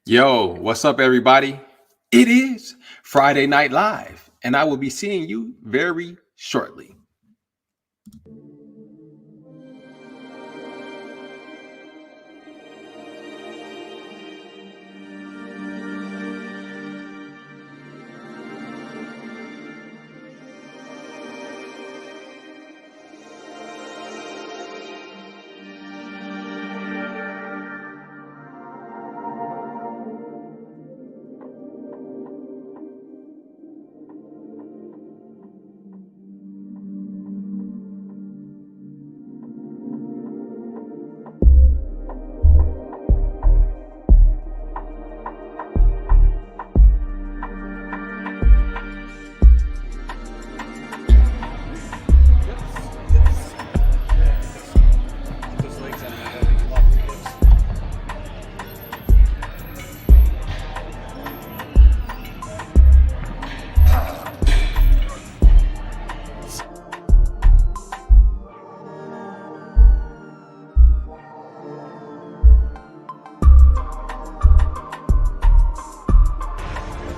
Yo, what's up, everybody? It is Friday Night Live, and I will be seeing you very shortly.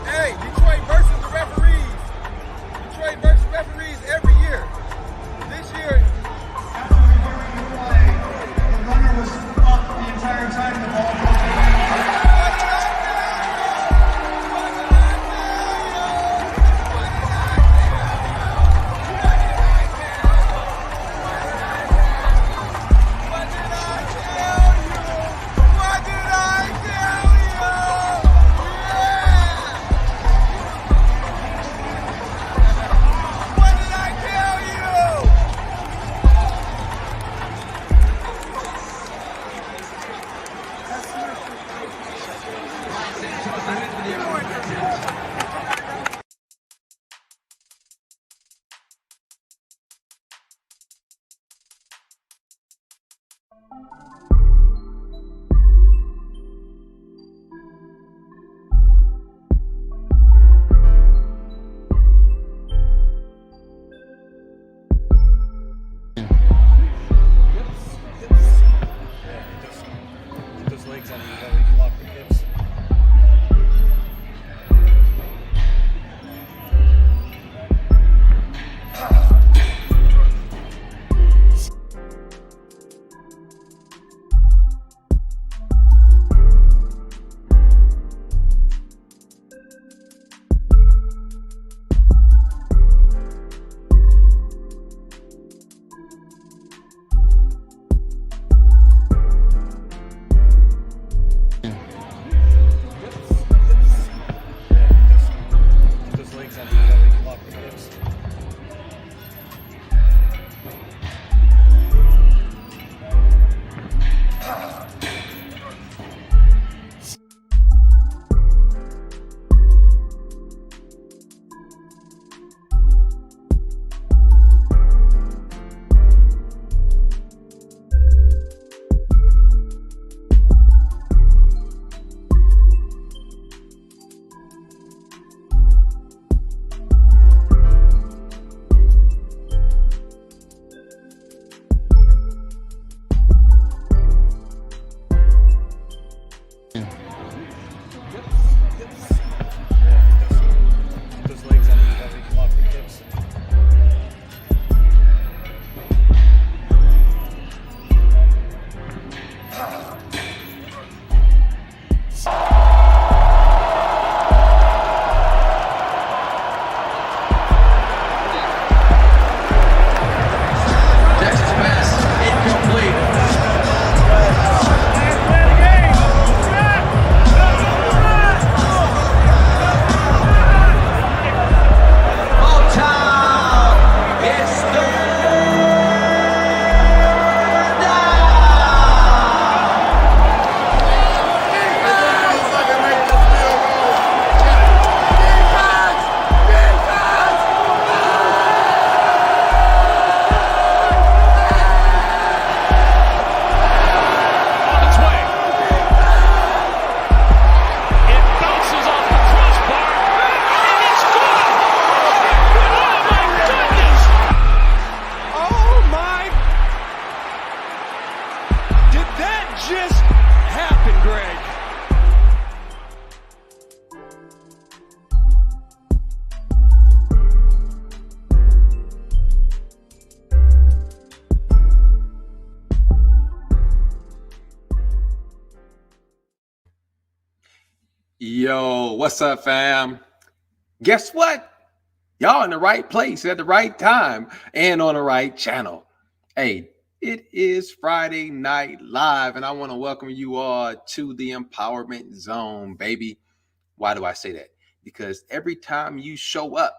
Hey, Detroit versus the referees. Detroit versus referees every year. This year, After reviewing the play, the runner was up the entire time the ball was those legs on you, you can lock the hips. Those legs on you, you can lock the hips. Yo, what's up, fam? Guess what? Y'all in the right place at the right time and on the right channel. Hey, it is Friday Night Live, and I want to welcome you all to the Empowerment Zone, baby. Why do I say that? Because every time you show up,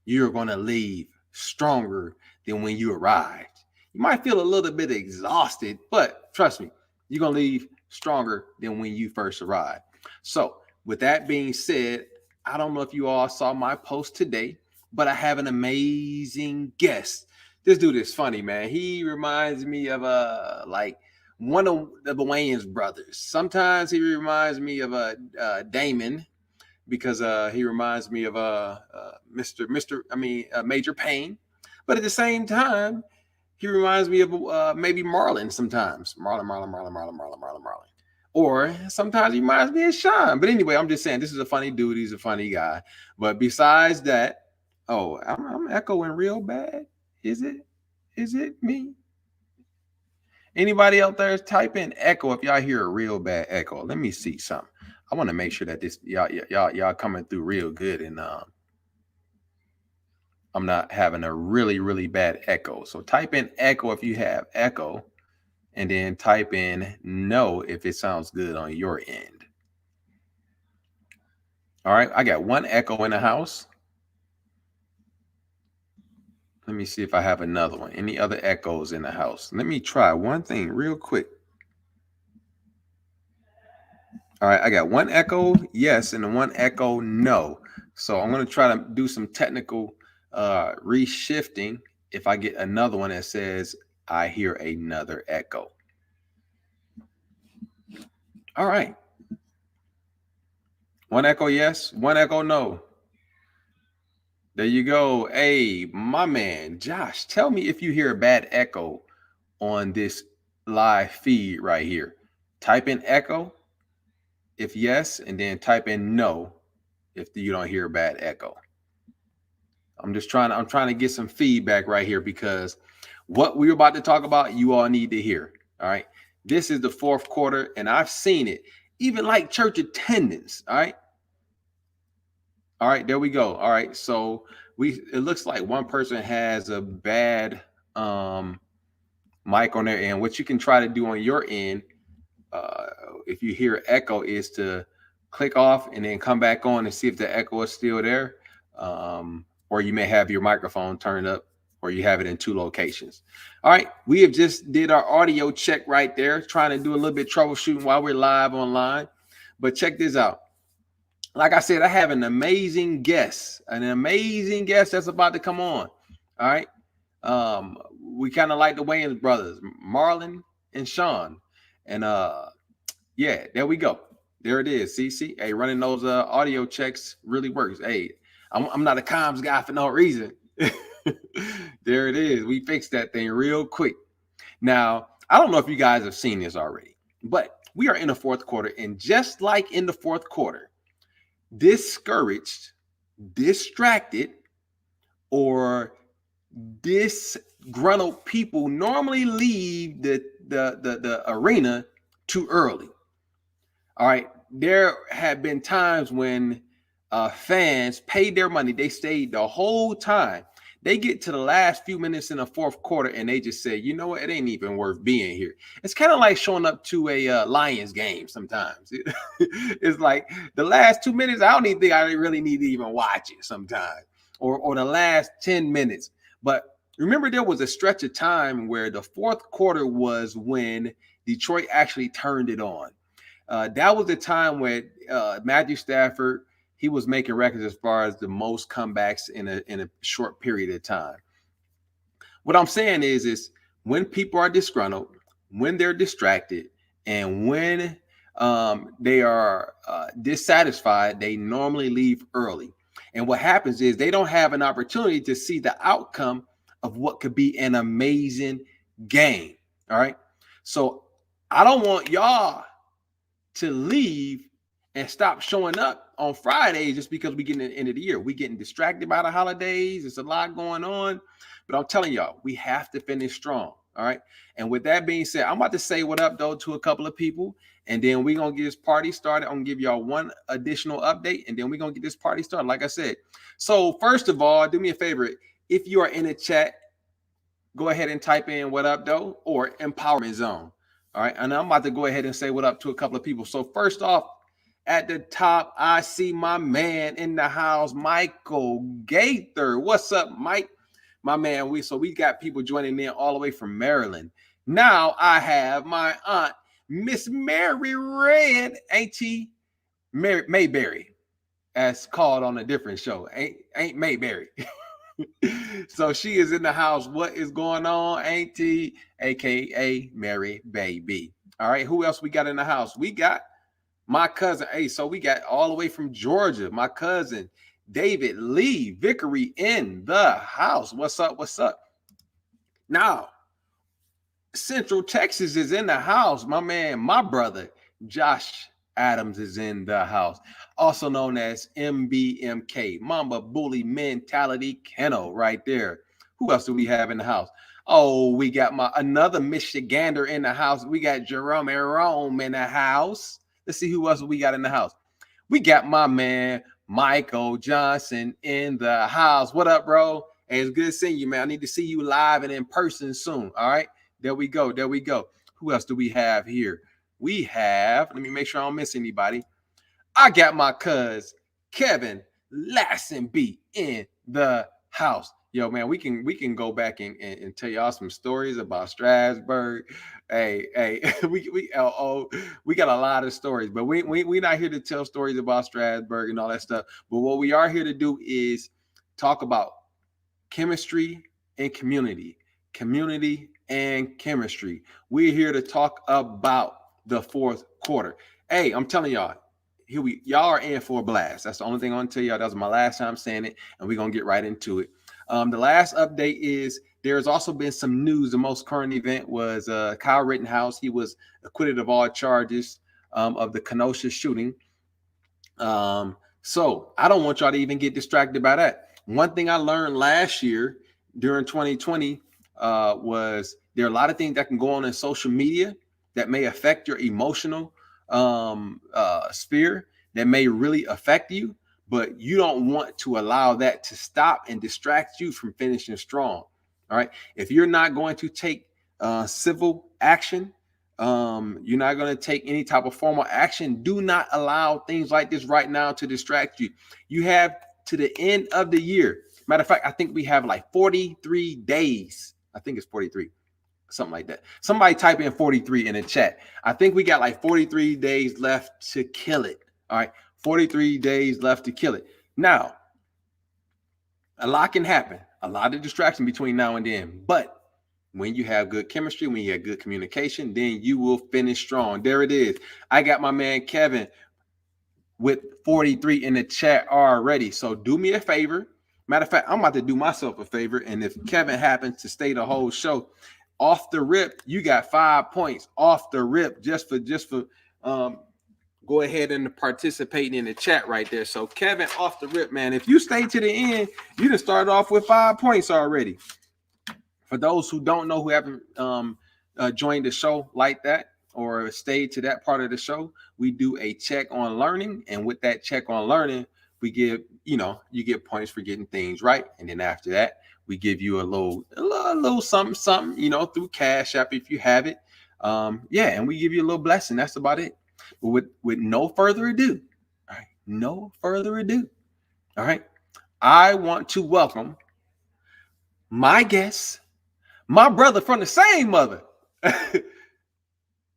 you're going to leave stronger than when you arrived. You might feel a little bit exhausted, but trust me, you're going to leave stronger than when you first arrived. So, with that being said, I don't know if you all saw my post today, but I have an amazing guest. This dude is funny, man. He reminds me of like one of the Wayans brothers. Sometimes he reminds me of a Damon, because he reminds me of Major Payne, but at the same time, he reminds me of maybe Marlon sometimes. Marlon. Or sometimes he reminds me of Sean. But anyway, I'm just saying this is a funny dude. He's a funny guy. But besides that, oh, I'm echoing real bad. Is it me? Anybody out there type in echo if y'all hear a real bad echo. Let me see something. I want to make sure that this y'all coming through real good, and I'm not having a really bad echo. So type in echo if you have echo, and then type in no if it sounds good on your end. All right, I got one echo in the house. Let me see if I have another one. Any other echoes in the house? Let me try one thing real quick. All right, I got one echo yes and one echo no. So I'm going to try to do some technical reshifting if I get another one that says I hear another echo. All right. One echo yes, one echo no. There you go. Hey, my man, Josh, tell me if you hear a bad echo on this live feed right here. Type in echo if yes, and then type in no if you don't hear a bad echo. I'm trying to get some feedback right here, because what we're about to talk about, you all need to hear. All right. This is the fourth quarter, and I've seen it, even like church attendance. All right. All right, there we go. All right. So it looks like one person has a bad mic on their end. What you can try to do on your end, if you hear echo, is to click off and then come back on and see if the echo is still there. Or you may have your microphone turned up, or you have it in two locations. All right, we have just did our audio check right there, trying to do a little bit troubleshooting while we're live online. But check this out. Like I said, I have an amazing guest that's about to come on. All right. We kind of like the Wayans brothers, Marlon and Sean. And yeah, there we go. There it is. See, hey, running those audio checks really works. Hey, I'm not a comms guy for no reason. There it is. We fixed that thing real quick. Now, I don't know if you guys have seen this already, but we are in the fourth quarter, and just like in the fourth quarter, discouraged, distracted, or disgruntled people normally leave the arena too early. All right, there have been times when fans paid their money, they stayed the whole time. They get to the last few minutes in the fourth quarter and they just say, you know what, it ain't even worth being here. It's kind of like showing up to a Lions game sometimes. It's like the last 2 minutes, I don't even think I really need to even watch it sometimes, or the last 10 minutes. But remember, there was a stretch of time where the fourth quarter was when Detroit actually turned it on. That was the time when Matthew Stafford, he was making records as far as the most comebacks in a short period of time. What I'm saying is when people are disgruntled, when they're distracted, and when they are dissatisfied, they normally leave early. And what happens is they don't have an opportunity to see the outcome of what could be an amazing game. All right. So I don't want y'all to leave and stop showing up on Fridays just because we get in the end of the year. We getting distracted by the holidays. There's a lot going on. But I'm telling y'all, we have to finish strong. All right. And with that being said, I'm about to say what up though to a couple of people, and then we're gonna get this party started. I'm gonna give y'all one additional update, and then we're gonna get this party started. Like I said. So first of all, do me a favor. If you are in the chat, go ahead and type in what up though or empowerment zone. All right. And I'm about to go ahead and say what up to a couple of people. So first off, at the top, I see my man in the house, Michael Gaither. What's up, Mike? My man, we got people joining in all the way from Maryland. Now I have my aunt, Miss Mary Red, Auntie Mayberry, as called on a different show. Ain't Mayberry. So she is in the house. What is going on, Auntie, aka Mary Baby? All right, who else we got in the house? We got my cousin. Hey, so we got all the way from Georgia, my cousin David Lee Vickery in the house. What's up? What's up? Now, Central Texas is in the house. My man, my brother, Josh Adams is in the house, also known as MBMK, Mamba Bully Mentality Kennel, right there. Who else do we have in the house? Oh, we got another Michigander in the house. We got Jerome Rome in the house. Let's see who else we got in the house. We got my man Michael Johnson in the house. What up, bro? Hey, it's good seeing you, man. I need to see you live and in person soon. All right. There we go. There we go. Who else do we have here? We have, let me make sure I don't miss anybody. I got my cuz Kevin Lassenby in the house. Yo, man, we can go back and tell y'all some stories about Strasburg. Hey, we got a lot of stories, but we not here to tell stories about Strasburg and all that stuff. But what we are here to do is talk about chemistry and community and chemistry. We're here to talk about the fourth quarter. Hey, I'm telling y'all, y'all are in for a blast. That's the only thing I'm gonna tell y'all. That was my last time saying it, and we're gonna get right into it. The last update is there's also been some news. The most current event was Kyle Rittenhouse. He was acquitted of all charges of the Kenosha shooting. So I don't want y'all to even get distracted by that. One thing I learned last year during 2020 was there are a lot of things that can go on in social media that may affect your emotional sphere, that may really affect you, but you don't want to allow that to stop and distract you from finishing strong. All right. If you're not going to take civil action, you're not going to take any type of formal action, do not allow things like this right now to distract you. You have to the end of the year. Matter of fact, I think we have like 43 days. I think it's 43. Something like that. Somebody type in 43 in the chat. I think we got like 43 days left to kill it. All right. 43 days left to kill it. Now, a lot can happen. A lot of distraction between now and then. But when you have good chemistry, when you have good communication, then you will finish strong. There it is. I got my man Kevin with 43 in the chat already. So do me a favor. Matter of fact, I'm about to do myself a favor. And if Kevin happens to stay the whole show, off the rip, you got 5 points off the rip just for go ahead and participating in the chat right there. So Kevin, off the rip, man, if you stay to the end, you done started off with 5 points already. For those who don't know, who haven't joined the show like that or stayed to that part of the show, we do a check on learning, and with that check on learning, we give, you get points for getting things right, and then after that, we give you a little something, through Cash App if you have it. And we give you a little blessing. That's about it. But with no further ado, all right, no further ado, all right, I want to welcome my guest, my brother from the same mother,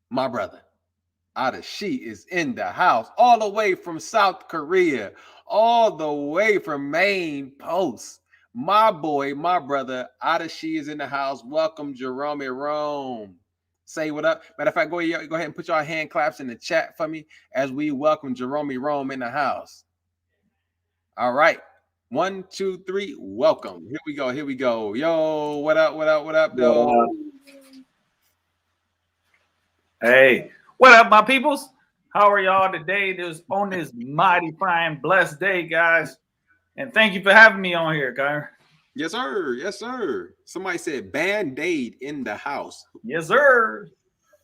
my brother. Adashi is in the house, all the way from South Korea, all the way from Maine Post. My boy, my brother, Adashi is in the house. Welcome, Jerome Rome. Say what up. Matter of fact, go ahead and put your hand claps in the chat for me as we welcome Jerome Rome in the house. All right. 1, 2, 3. Welcome. Here we go. Here we go. Yo, what up? What up? What up, though? Hey, what up, my peoples? How are y'all today? On this mighty fine blessed day, guys. And thank you for having me on here, guys. Yes, sir. Yes, sir. Somebody said Band-Aid in the house. Yes, sir.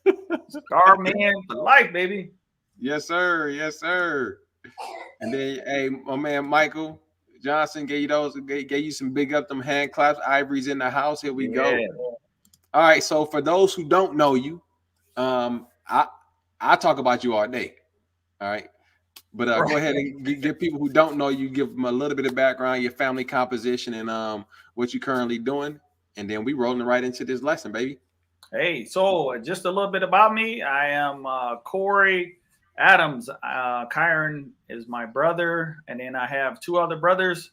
Scar man for life, baby. Yes, sir. Yes, sir. And then, hey, my man Michael Johnson gave you some big up them hand claps. Ivory's in the house. Here we go. All right. So for those who don't know you, I talk about you all day. All right. But go ahead and give people who don't know you, give them a little bit of background, your family composition, and what you're currently doing, and then we rolling right into this lesson, baby. Hey, so just a little bit about me. I am Corey Adams. Kyron is my brother, and then I have two other brothers,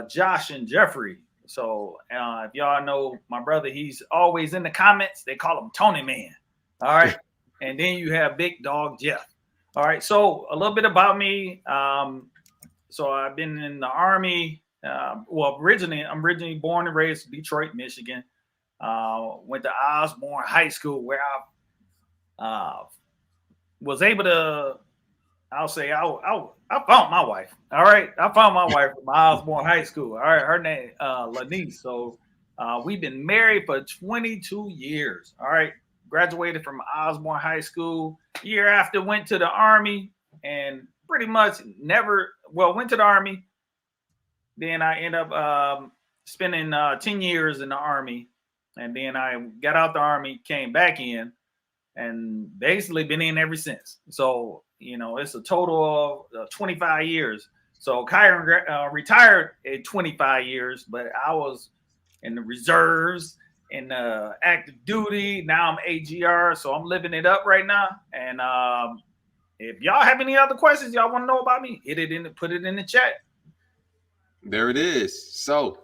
Josh and Jeffrey. So if y'all know my brother, he's always in the comments. They call him Tony Man. All right. And then you have Big Dog Jeff. All right. So a little bit about me. So I've been in the Army. I'm originally born and raised in Detroit, Michigan. Went to Osborne High School, where I was able to, I'll say, I found my wife. All right. I found my wife from Osborne High School. All right. Her name, Lanice. So we've been married for 22 years. All right. Graduated from Osborne High School. Year after, went to the Army, and pretty much went to the Army. Then I ended up spending 10 years in the Army. And then I got out the Army, came back in, and basically been in ever since. So, it's a total of 25 years. So Kyron retired at 25 years, but I was in the reserves, in active duty. Now I'm AGR, so I'm living it up right now. And if y'all have any other questions y'all want to know about me, put it in the chat. There it is. So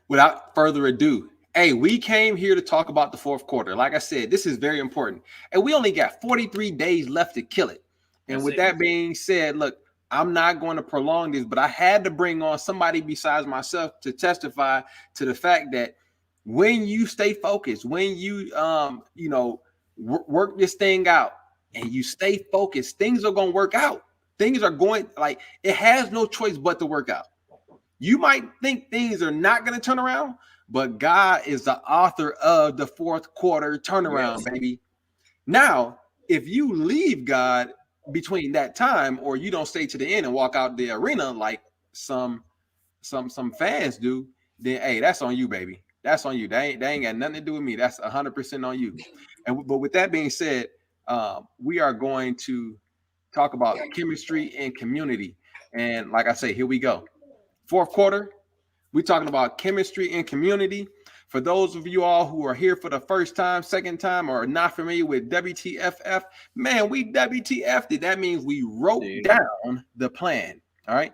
without further ado, hey, we came here to talk about the fourth quarter. Like I said, this is very important. And we only got 43 days left to kill it. And with that being said, look, I'm not going to prolong this, but I had to bring on somebody besides myself to testify to the fact that when you stay focused, when you, work this thing out and you stay focused, things are going to work out. Things are going, like, it has no choice but to work out. You might think things are not going to turn around, but God is the author of the fourth quarter turnaround, baby. Now, if you leave God between that time, or you don't stay to the end and walk out the arena like some fans do, then hey, that's on you, baby. That's on you. They ain't got nothing to do with me. That's 100% on you. But with that being said, we are going to talk about chemistry and community. And like I say, here we go. Fourth quarter. We're talking about chemistry and community. For those of you all who are here for the first time, second time, or not familiar with WTFF, man, we WTF'd it. That means we wrote down the plan. All right.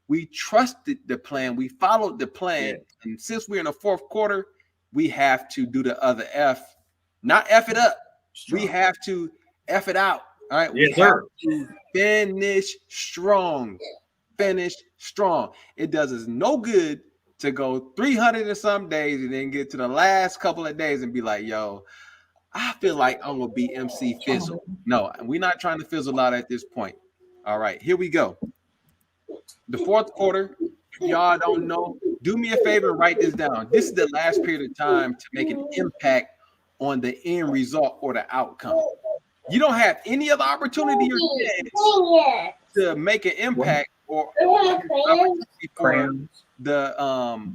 We trusted the plan. We followed the plan. Yeah. And since we're in the fourth quarter, we have to do the other F. Not F it up. Strong. We have to F it out. All right. Yes, we have to finish strong. Finish strong. It does us no good to go 300 and some days and then get to the last couple of days and be like, yo, I feel like I'm going to be MC Fizzle. No, we're not trying to fizzle out at this point. All right, here we go. The fourth quarter, if y'all don't know, do me a favor, write this down. This is the last period of time to make an impact on the end result or the outcome. You don't have any other opportunity or chance to make an impact or for the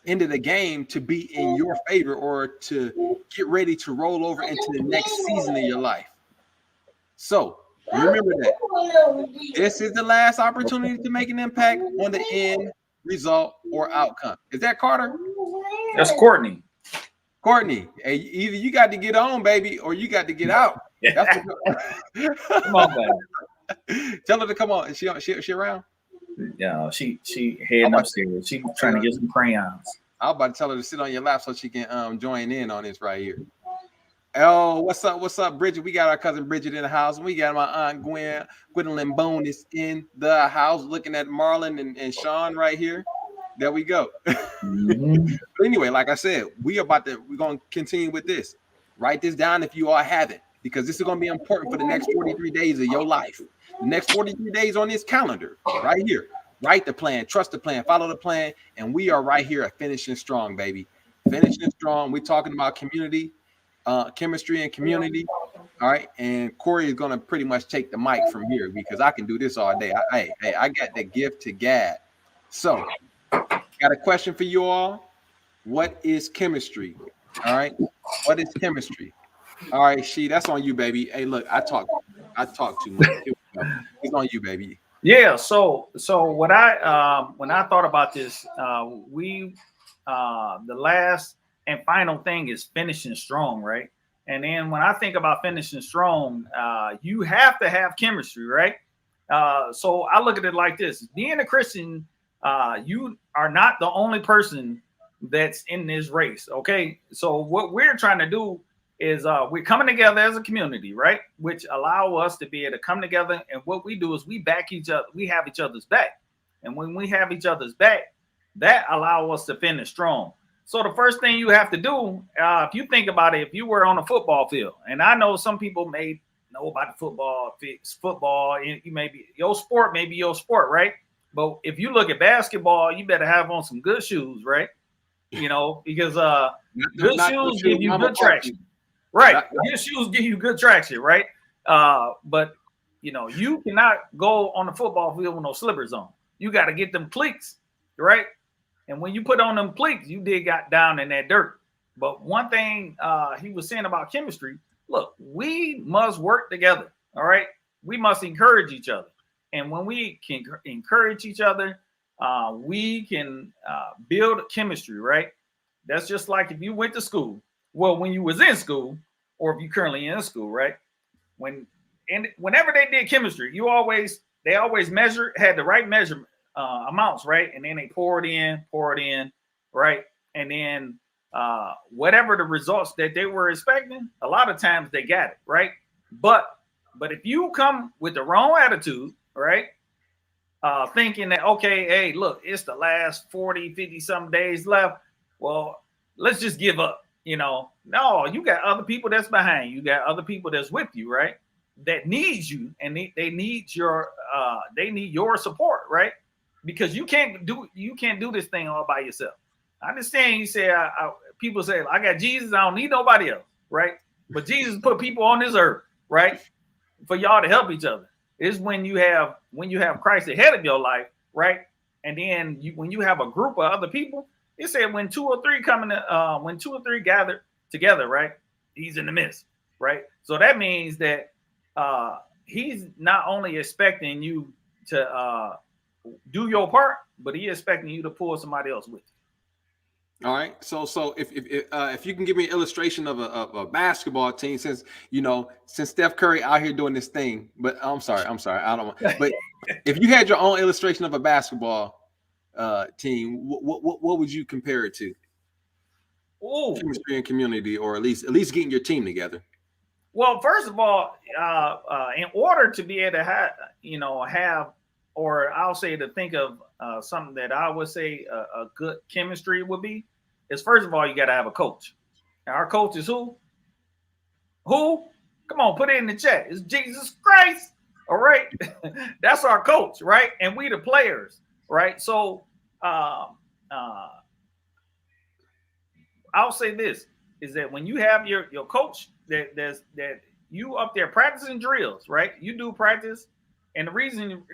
end of the game to be in your favor or to get ready to roll over into the next season of your life. So remember that this is the last opportunity to make an impact on the end result or outcome. Is that Carter? That's Courtney. Courtney, hey, either you got to get on, baby, or you got to get out. That's Come on, baby. Tell her to come on. Is she around? Yeah, she heading upstairs. She trying to get some crayons. I was about to tell her to sit on your lap so she can join in on this right here. Oh, what's up, Bridget? We got our cousin Bridget in the house. We got my aunt Gwendolyn Bone is in the house looking at Marlon and Sean right here. There we go. Mm-hmm. But anyway, like I said, we're going to continue with this. Write this down if you all haven't, because this is going to be important for the next 43 days of your life. The next 43 days on this calendar right here. Write the plan, trust the plan, follow the plan, and we are right here at Finishing Strong, baby. Finishing Strong. We're talking about community, chemistry and community. All right, and Corey is gonna pretty much take the mic from here because I can do this all day. I got the gift to gab. So, got a question for you all. What is chemistry? All right, what is chemistry? All right, She, that's on you, baby. Hey, look, I talk too much. Here we go. It's on you, baby. Yeah. So what when I thought about this, the last and final thing is finishing strong, right? And then when I think about finishing strong, you have to have chemistry, right? So I look at it like this: being a Christian, you are not the only person that's in this race. Okay, so what we're trying to do is we're coming together as a community, right? Which allow us to be able to come together. And what we do is we back each other. We have each other's back. And when we have each other's back, that allow us to finish strong. So the first thing you have to do, if you think about it, if you were on a football field, and I know some people may know about the football, you may be your sport, right? But if you look at basketball, you better have on some good shoes, right? You know, because good shoes give you good traction. Right. Your shoes give you good traction, right? But you know, you cannot go on the football field with no slippers on. You got to get them cleats, right? And when you put on them cleats, you got down in that dirt. But one thing he was saying about chemistry, look, we must work together, all right? We must encourage each other. And when we can encourage each other, we can build chemistry, right? That's just like if you went to school. Well, when you was in school, or if you're currently in school, right? Whenever they did chemistry, they always had the right measurement amounts, right? And then they pour it in, right? And then whatever the results that they were expecting, a lot of times they got it, right? But if you come with the wrong attitude, right? Thinking that, okay, hey, look, it's the last 40, 50 some days left. Well, let's just give up. You know, no, you got other people that's behind you. You got other people that's with you, right? That needs you, and they need your support, right? Because you can't do this thing all by yourself. I understand you say people say I got Jesus, I don't need nobody else, right? But Jesus put people on this earth, right, for y'all to help each other. It's when you have Christ ahead of your life, right? And then when you have a group of other people. It said when two or three gather together, right? He's in the midst, right? So that means that he's not only expecting you to do your part, but he's expecting you to pull somebody else with you. All right. So if you can give me an illustration of a basketball team, since Steph Curry out here doing this thing, but I'm sorry, I don't want. But if you had your own illustration of a basketball team, what would you compare it to? Oh, chemistry and community, or at least getting your team together. Well, first of all, in order to be able to have, or I'll say to think of something that I would say a good chemistry would be, is first of all, you got to have a coach. And our coach is who? Who? Come on, put it in the chat. It's Jesus Christ. All right. That's our coach, right? And we the players. Right. So I'll say this is that when you have your coach that you up there practicing drills, right? You do practice. And the reason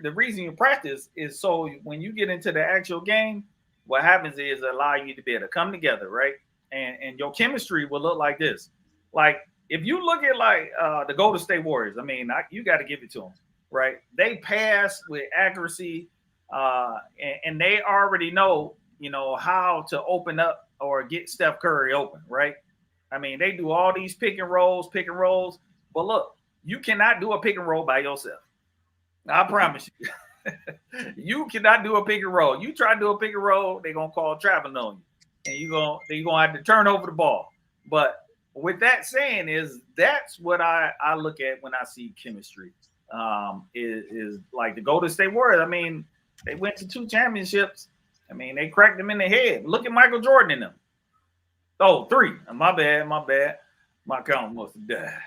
you practice is so when you get into the actual game, what happens is allow you to be able to come together, right? And your chemistry will look like this. Like if you look at the Golden State Warriors, I mean, you got to give it to them, right? They pass with accuracy. And they already know, how to open up or get Steph Curry open, right? I mean, they do all these pick and rolls. But look, you cannot do a pick and roll by yourself. I promise you. You cannot do a pick and roll. You try to do a pick and roll, they're going to call traveling on you. And you're going to have to turn over the ball. But with that saying that's what I look at when I see chemistry. Is like the Golden State Warriors. I mean, they went to 2 championships. I mean, they cracked them in the head. Look at Michael Jordan in them. Oh, 3. My bad. My count must have died.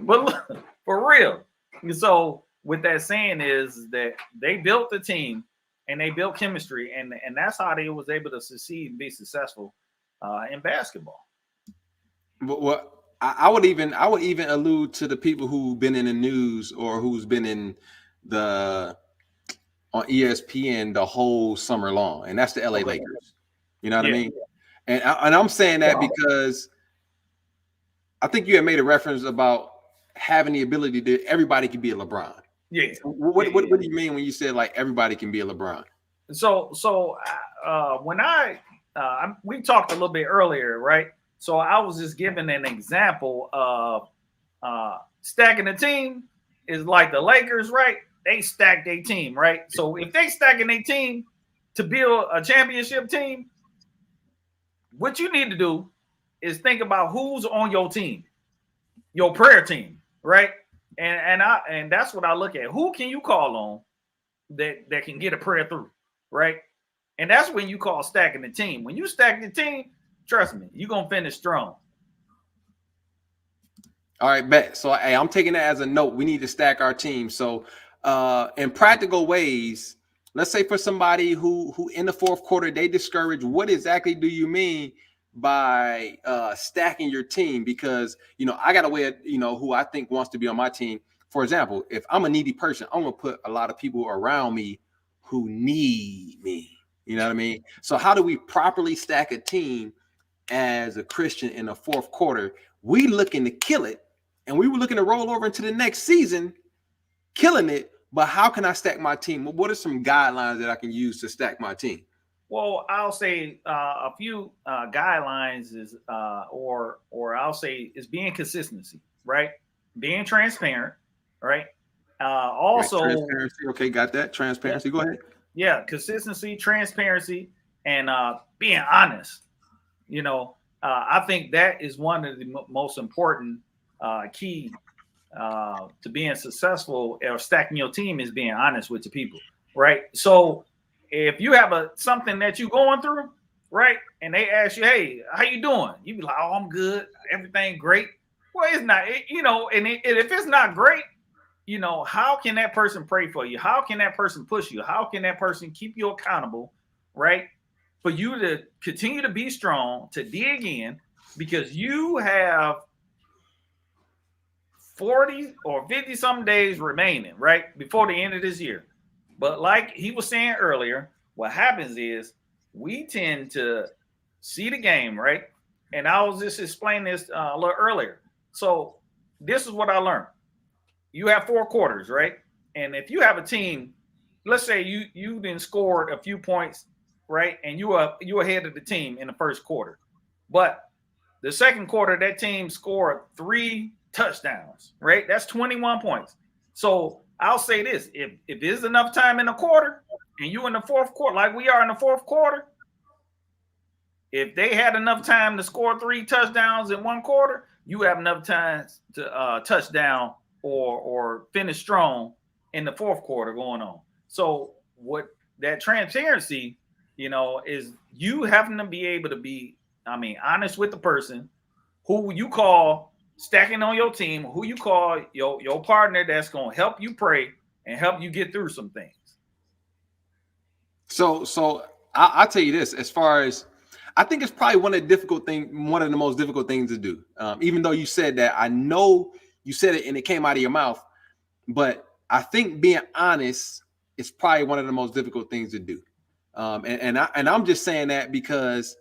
But look, for real. So with that saying is that they built the team and they built chemistry, and that's how they was able to succeed and be successful in basketball. But what I would even allude to the people who've been in the news or who's been in the on ESPN the whole summer long, and that's the LA Lakers. You know what I mean? And I'm saying that because I think you had made a reference about having the ability to everybody can be a LeBron. Yeah. What do you mean when you said like everybody can be a LeBron? So when we talked a little bit earlier, right? So I was just giving an example of stacking a team is like the Lakers, right? They stack their team, right? So if they stacking their team to build a championship team, what you need to do is think about who's on your team, your prayer team, right? And that's what I look at. Who can you call on that can get a prayer through, right? And that's when you call stacking the team. When you stack the team, trust me, you're gonna finish strong. All right, bet. So hey, I'm taking that as a note. We need to stack our team. So in practical ways, let's say for somebody who in the fourth quarter they discourage, what exactly do you mean by stacking your team? Because I got a way of who I think wants to be on my team. For example, if I'm a needy person, I'm gonna put a lot of people around me who need me. You know what I mean? So how do we properly stack a team as a Christian in the fourth quarter? We looking to kill it, and we were looking to roll over into the next season, killing it. But how can I stack my team? What are some guidelines that I can use to stack my team? Well, I'll say a few guidelines is, or I'll say is being consistency, right? Being transparent, right? Also, transparency. Okay, got that. Transparency. Go ahead. Yeah, consistency, transparency, and being honest. I think that is one of the most important key to being successful or stacking your team is being honest with the people, right? So if you have something that you're going through, right, and they ask you, "Hey, how you doing?" You be like, "Oh, I'm good. Everything great." Well, it's not, and if it's not great, how can that person pray for you? How can that person push you? How can that person keep you accountable, right? For you to continue to be strong, to dig in, because you have 40 or 50 some days remaining, right, before the end of this year. But like he was saying earlier, what happens is we tend to see the game, right? And I was just explaining this a little earlier. So this is what I learned. You have 4 quarters, right? And if you have a team, let's say you then scored a few points, right? And you ahead of the team in the first quarter. But the second quarter, that team scored 3 touchdowns, right? That's 21 points. So I'll say this, if there's enough time in the quarter and you in the fourth quarter, like we are in the fourth quarter, if they had enough time to score 3 touchdowns in 1 quarter, you have enough time to touchdown or finish strong in the fourth quarter going on. So what that transparency, is you having to be able to be, honest with the person who you call stacking on your team, who you call your partner that's going to help you pray and help you get through some things. So I'll tell you this, as far as I think it's probably one of the most difficult things to do. Even though you said that, I know you said it and it came out of your mouth, but I think being honest is probably one of the most difficult things to do. And I'm just saying that because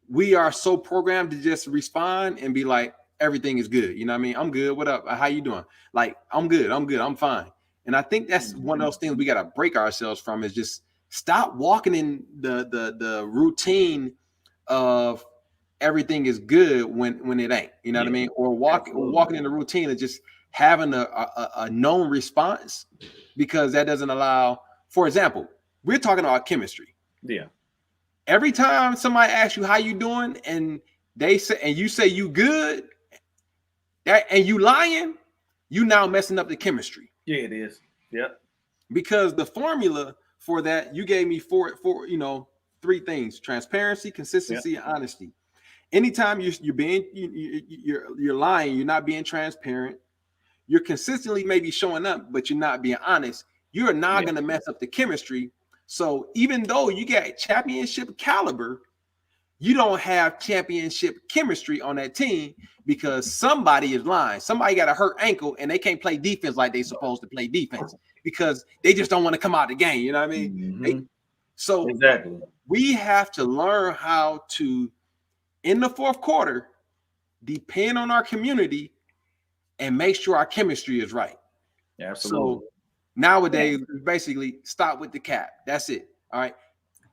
we are so programmed to just respond and be like, everything is good. You know what I mean? I'm good. What up? How you doing? Like, I'm good. I'm fine. And I think that's one of those things we got to break ourselves from, is just stop walking in the routine of everything is good when it ain't. You know what I mean? Or walking in the routine of just having a known response, because that doesn't allow, for example, we're talking about chemistry. Yeah. Every time somebody asks you how you doing and they say, and you say you good, and you lying, you now messing up the chemistry. Yeah, it is. Yep. Because the formula for that, you gave me four 3 things: transparency, consistency, and honesty. Anytime you're lying, you're not being transparent, you're consistently maybe showing up, but you're not being honest, you're not going to mess up the chemistry. So even though you got championship caliber, you don't have championship chemistry on that team because somebody is lying. Somebody got a hurt ankle and they can't play defense like they supposed to play defense because they just don't want to come out the game. You know what I mean? So Exactly. we have to learn how to, in the fourth quarter, depend on our community and make sure our chemistry is right. Absolutely. So nowadays, basically stop with the cap. That's it. All right.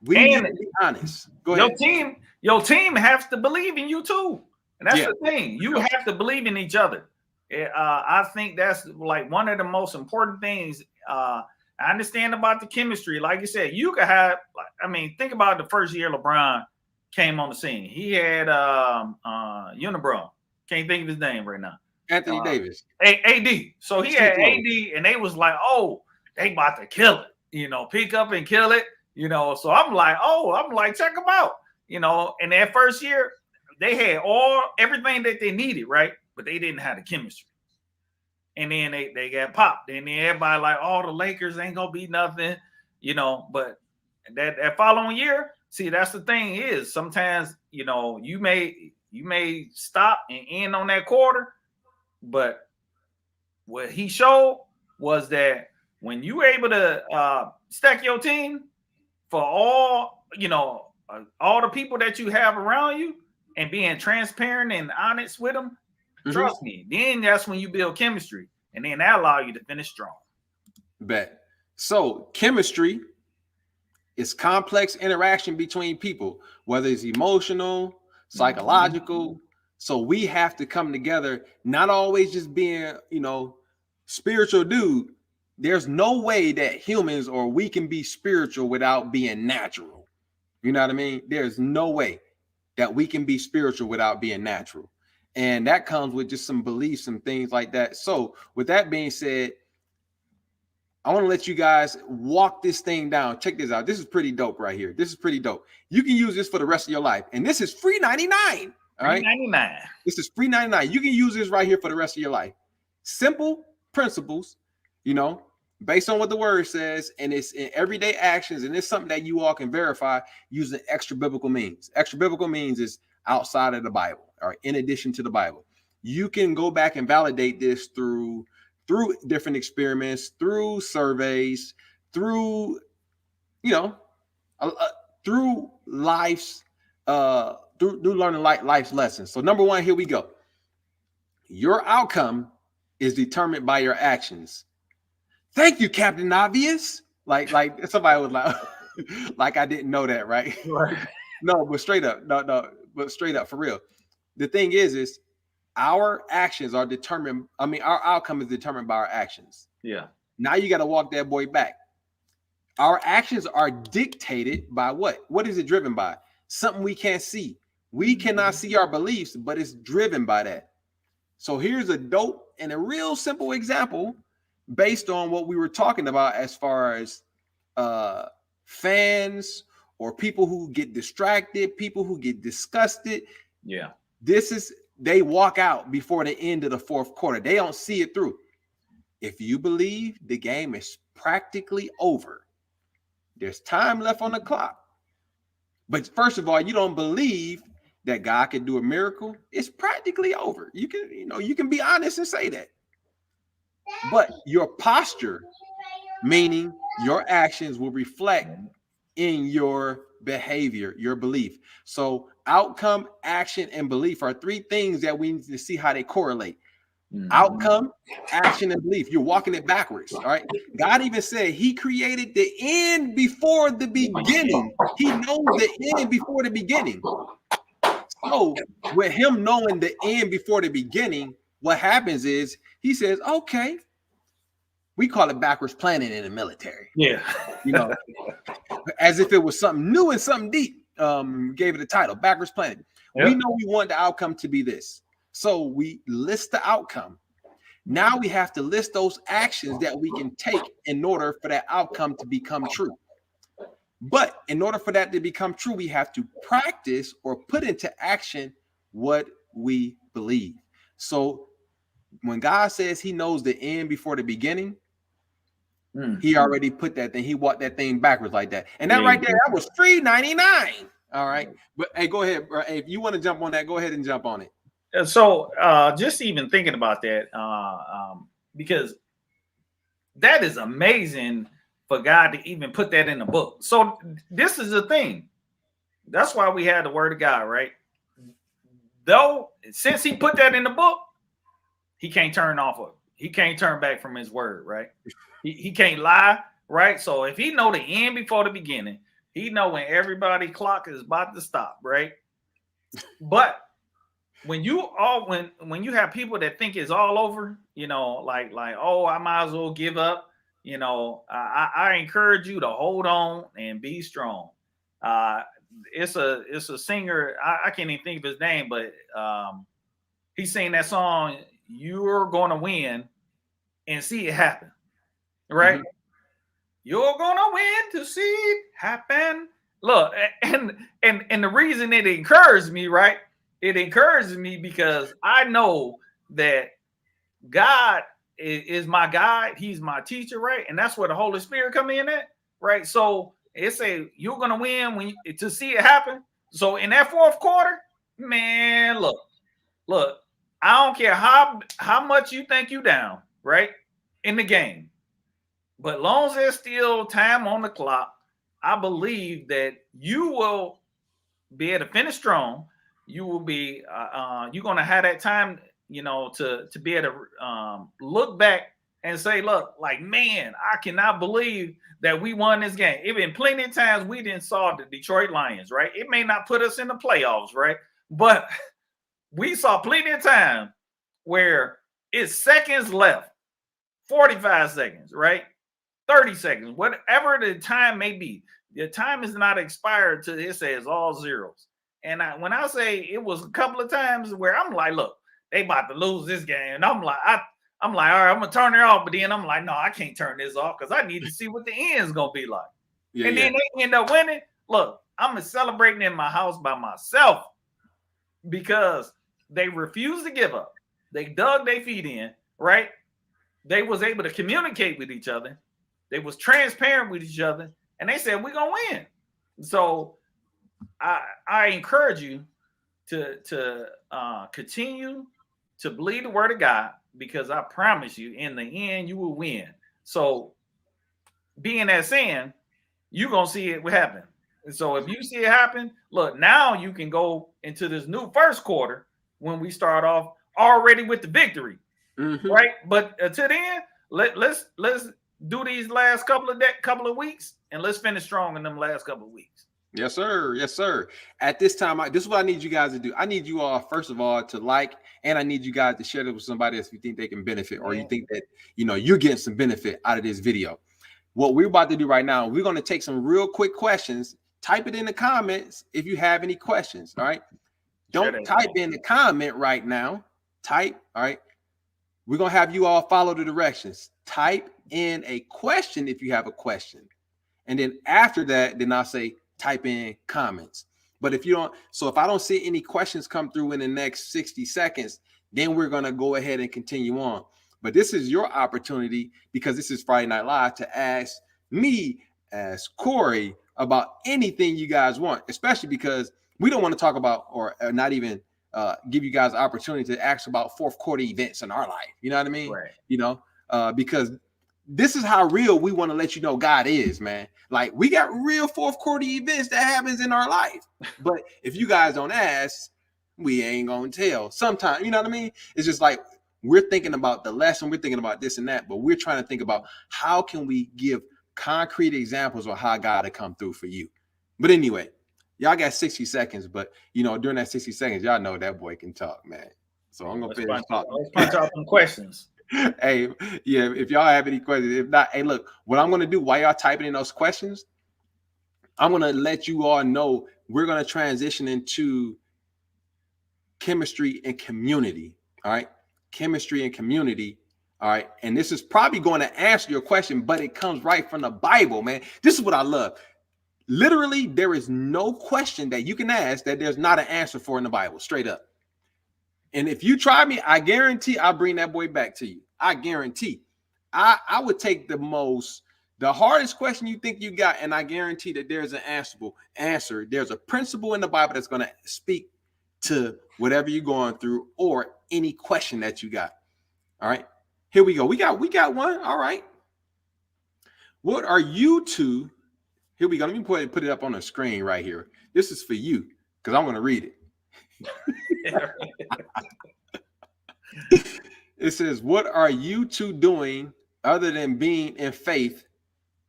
We And need to be honest. Go ahead. Your team has to believe in you too. And that's Yeah. the thing. You have to believe in each other. I think that's like one of the most important things. I understand about the chemistry. Like you said, you could have, I mean, think about the first year LeBron came on the scene. He had Unibrow. Can't think of his name right now. Anthony Davis. AD. So he had AD, and they was like, oh, they about to kill it. You know, pick up and kill it. You know, so I'm like, check them out. You know, and that first year, they had everything that they needed, right? But they didn't have the chemistry. And then they got popped. And then everybody like, the Lakers ain't gonna be nothing, you know. But that following year, see, that's the thing is sometimes, you know, you may stop and end on that quarter, but what he showed was that when you were able to stack your team for all the people that you have around you and being transparent and honest with them, trust me, then that's when you build chemistry, and then that allow you to finish strong. Bet. So chemistry is complex interaction between people, whether it's emotional, psychological. So we have to come together, not always just being, spiritual dude. There's no way that humans or we can be spiritual without being natural. You know what I mean? There's no way that we can be spiritual without being natural. And that comes with just some beliefs and things like that. So with that being said, I want to let you guys walk this thing down. Check this out. This is pretty dope right here. This is pretty dope. You can use this for the rest of your life. And this is free 99. All right. $3.99. This is free 99. You can use this right here for the rest of your life. Simple principles, based on what the word says, and it's in everyday actions, and it's something that you all can verify using extra biblical means. Extra biblical means is outside of the Bible, or in addition to the Bible. You can go back and validate this through different experiments, through surveys, through life's through learning life's lessons. So number one, here we go. Your outcome is determined by your actions. Thank you, Captain Obvious. Like somebody was like, like I didn't know that, right? Right. No, but straight up, but straight up for real. The thing is our actions are determined. I mean, our outcome is determined by our actions. Yeah. Now you got to walk that boy back. Our actions are dictated by what? What is it driven by? Something we can't see. We cannot see our beliefs, but it's driven by that. So here's a dope and a real simple example based on what we were talking about as far as fans or people who get distracted, people who get disgusted. Yeah. They walk out before the end of the fourth quarter. They don't see it through. If you believe the game is practically over, there's time left on the clock. But first of all, you don't believe that God can do a miracle. It's practically over. You can be honest and say that. But your posture, meaning your actions, will reflect in your behavior, your belief. So outcome, action, and belief are three things that we need to see how they correlate. Outcome, action, and belief. You're walking it backwards. All right. God even said he created the end before the beginning. He knows the end before the beginning. So with him knowing the end before the beginning, what happens is he says, okay, we call it backwards planning in the military. Yeah. As if it was something new and something deep. Gave it a title, backwards planning. Yep. We know we want the outcome to be this. So we list the outcome. Now we have to list those actions that we can take in order for that outcome to become true. But in order for that to become true, we have to practice or put into action what we believe. So when God says he knows the end before the beginning, He already put that thing. He walked that thing backwards like that. And that Yeah. right there, that was $3.99. All right. But hey, go ahead, bro. Hey, if you want to jump on that, go ahead and jump on it. So just even thinking about that, because that is amazing for God to even put that in the book. So this is the thing. That's why we had the word of God, right? Though, since he put that in the book, he can't turn off of it. He can't turn back from his word, right? He can't lie, right? So if he know the end before the beginning, he know when everybody clock is about to stop, right? But when you have people that think it's all over, like oh, I might as well give up. I encourage you to hold on and be strong. It's a singer. I can't even think of his name, but he sang that song. You're gonna win and see it happen, right? Mm-hmm. You're gonna win to see it happen. Look, and the reason it encouraged me, right? It encourages me because I know that God is my guide. He's my teacher, right? And that's where the Holy Spirit come in at, right? So it's you're gonna win to see it happen. So in that fourth quarter, man, look, I don't care how much you think you down, right, in the game, but long as there's still time on the clock, I believe that you will be able to finish strong. You will be you're gonna have that time, to be able to look back and say, look, like, man, I cannot believe that we won this game. It been plenty of times we didn't saw the Detroit Lions, right? It may not put us in the playoffs, right? But we saw plenty of time where it's seconds left, 45 seconds, right? 30 seconds, whatever the time may be. The time is not expired till it says all zeros. And when I say it was a couple of times where I'm like, look, they about to lose this game. And I'm like, all right, I'm going to turn it off. But then I'm like, no, I can't turn this off because I need to see what the end's going to be like. Then they end up winning. Look, I'm celebrating in my house by myself because they refused to give up. They dug their feet in, right? They was able to communicate with each other. They was transparent with each other. And they said, we're going to win. So I encourage you to continue to believe the word of God, because I promise you, in the end, you will win. So being that saying, you're going to see it happen. And so if you see it happen, look, now you can go into this new first quarter when we start off already with the victory, right? But until then, let's do these last couple of weeks, and let's finish strong in them last couple of weeks. Yes, sir. Yes, sir. At this time, this is what I need you guys to do. I need you all, first of all, to like, and I need you guys to share this with somebody else if you think they can benefit, or you think that, you're getting some benefit out of this video. What we're about to do right now, we're going to take some real quick questions. Type it in the comments if you have any questions. All right. Don't type in the comment right now. Type. All right. We're going to have you all follow the directions. Type in a question if you have a question. And then after that, then I'll say type in comments. But if you don't, so if I don't see any questions come through in the next 60 seconds, then we're going to go ahead and continue on. But this is your opportunity, because this is Friday Night Live, to ask me, as Corey, about anything you guys want, especially because we don't want to talk about, or not even give you guys the opportunity to ask about fourth quarter events in our life. You know what I mean? Right. Because this is how real we want to let you know God is, man. Like, we got real fourth quarter events that happens in our life. But if you guys don't ask, we ain't gonna tell. Sometimes, you know what I mean? It's just like, we're thinking about the lesson, we're thinking about this and that, but we're trying to think about how can we give concrete examples of how God will come through for you. But anyway, y'all got 60 seconds, but during that 60 seconds, y'all know that boy can talk, man. So I'm gonna finish talking. Let's punch out some questions. Hey, yeah, if y'all have any questions, if not, hey, look, what I'm gonna do while y'all typing in those questions, I'm gonna let you all know we're gonna transition into chemistry and community. All right, chemistry and community. All right, and this is probably going to answer your question, but it comes right from the Bible, man. This is what I love. Literally, there is no question that you can ask that there's not an answer for in the Bible, straight up. And if you try me, I guarantee I'll bring that boy back to you. I guarantee. I would take the hardest question you think you got, and I guarantee that there's an answer. There's a principle in the Bible that's going to speak to whatever you're going through or any question that you got. All right, here we go. We got one. All right. What are you two? Here we go. Let me put it up on the screen right here. This is for you because I'm going to read it. It says, what are you two doing other than being in faith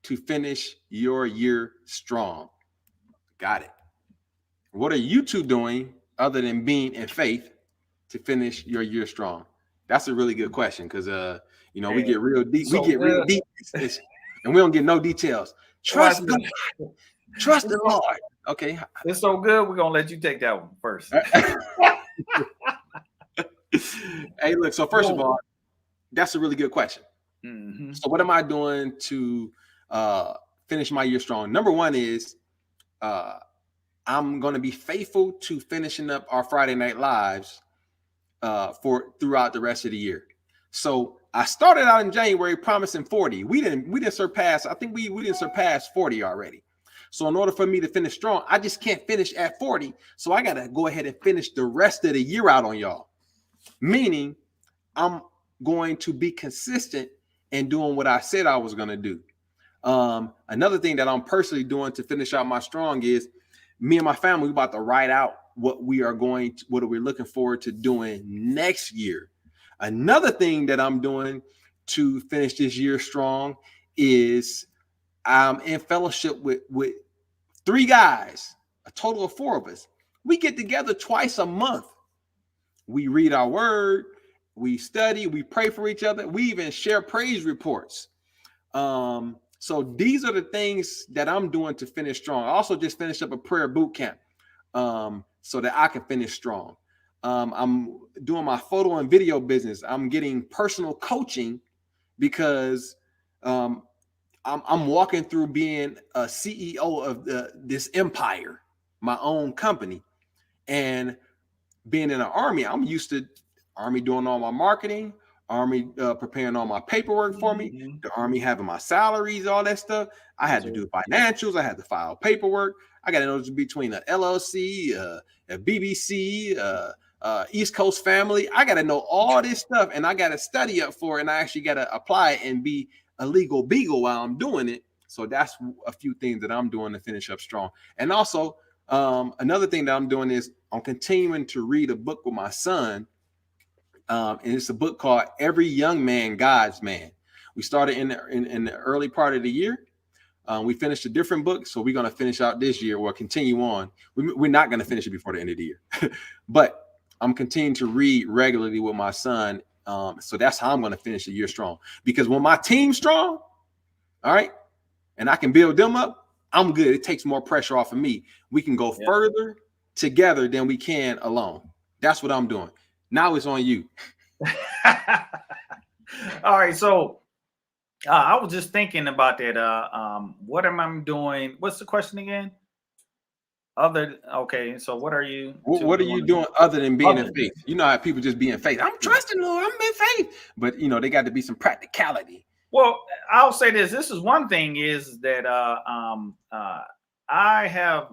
to finish your year strong? Got it. What are you two doing other than being in faith to finish your year strong? That's a really good question because we get real deep. So we get real deep, and we don't get no details. Trust God. Trust the Lord. Okay. It's so good. We're gonna let you take that one first. Hey, look. So first of all, that's a really good question. Mm-hmm. So what am I doing to finish my year strong? Number one is I'm going to be faithful to finishing up our Friday Night Lives for throughout the rest of the year. So I started out in January promising 40. We didn't surpass. I think we didn't surpass 40 already. So in order for me to finish strong, I just can't finish at 40. So I got to go ahead and finish the rest of the year out on y'all. Meaning I'm going to be consistent in doing what I said I was going to do. Another thing that I'm personally doing to finish out my strong is me and my family about to write out what we're looking forward to doing next year. Another thing that I'm doing to finish this year strong is I'm in fellowship with 3 guys, a total of 4 of us. We get together twice a month. We read our word, we study, we pray for each other. We even share praise reports. So these are the things that I'm doing to finish strong. I also just finished up a prayer boot camp so that I can finish strong. I'm doing my photo and video business. I'm getting personal coaching because I'm walking through being a CEO of this empire, my own company. And being in the Army, I'm used to Army doing all my marketing, Army preparing all my paperwork for me, the Army having my salaries, all that stuff. I had to do financials. I had to file paperwork. I got to know between an LLC, a BBC, East Coast family. I got to know all this stuff, and I got to study up for it, and I actually got to apply it and be a legal beagle while I'm doing it. So that's a few things that I'm doing to finish up strong. And also, another thing that I'm doing is I'm continuing to read a book with my son. And it's a book called Every Young Man, God's Man. We started in the early part of the year. We finished a different book. So we're going to finish out this year or continue on. We're not going to finish it before the end of the year. But I'm continuing to read regularly with my son. So that's how I'm going to finish the year strong. Because when my team's strong, all right, and I can build them up, I'm good. It takes more pressure off of me. We can go further together than we can alone. That's what I'm doing. Now it's on you. All right. So I was just thinking about that. What am I doing? What's the question again? Okay. So what are you? What are you doing other than being in faith? You know how people just be in faith. I'm trusting Lord. I'm in faith. But, they got to be some practicality. Well, I'll say this. This is one thing is that I have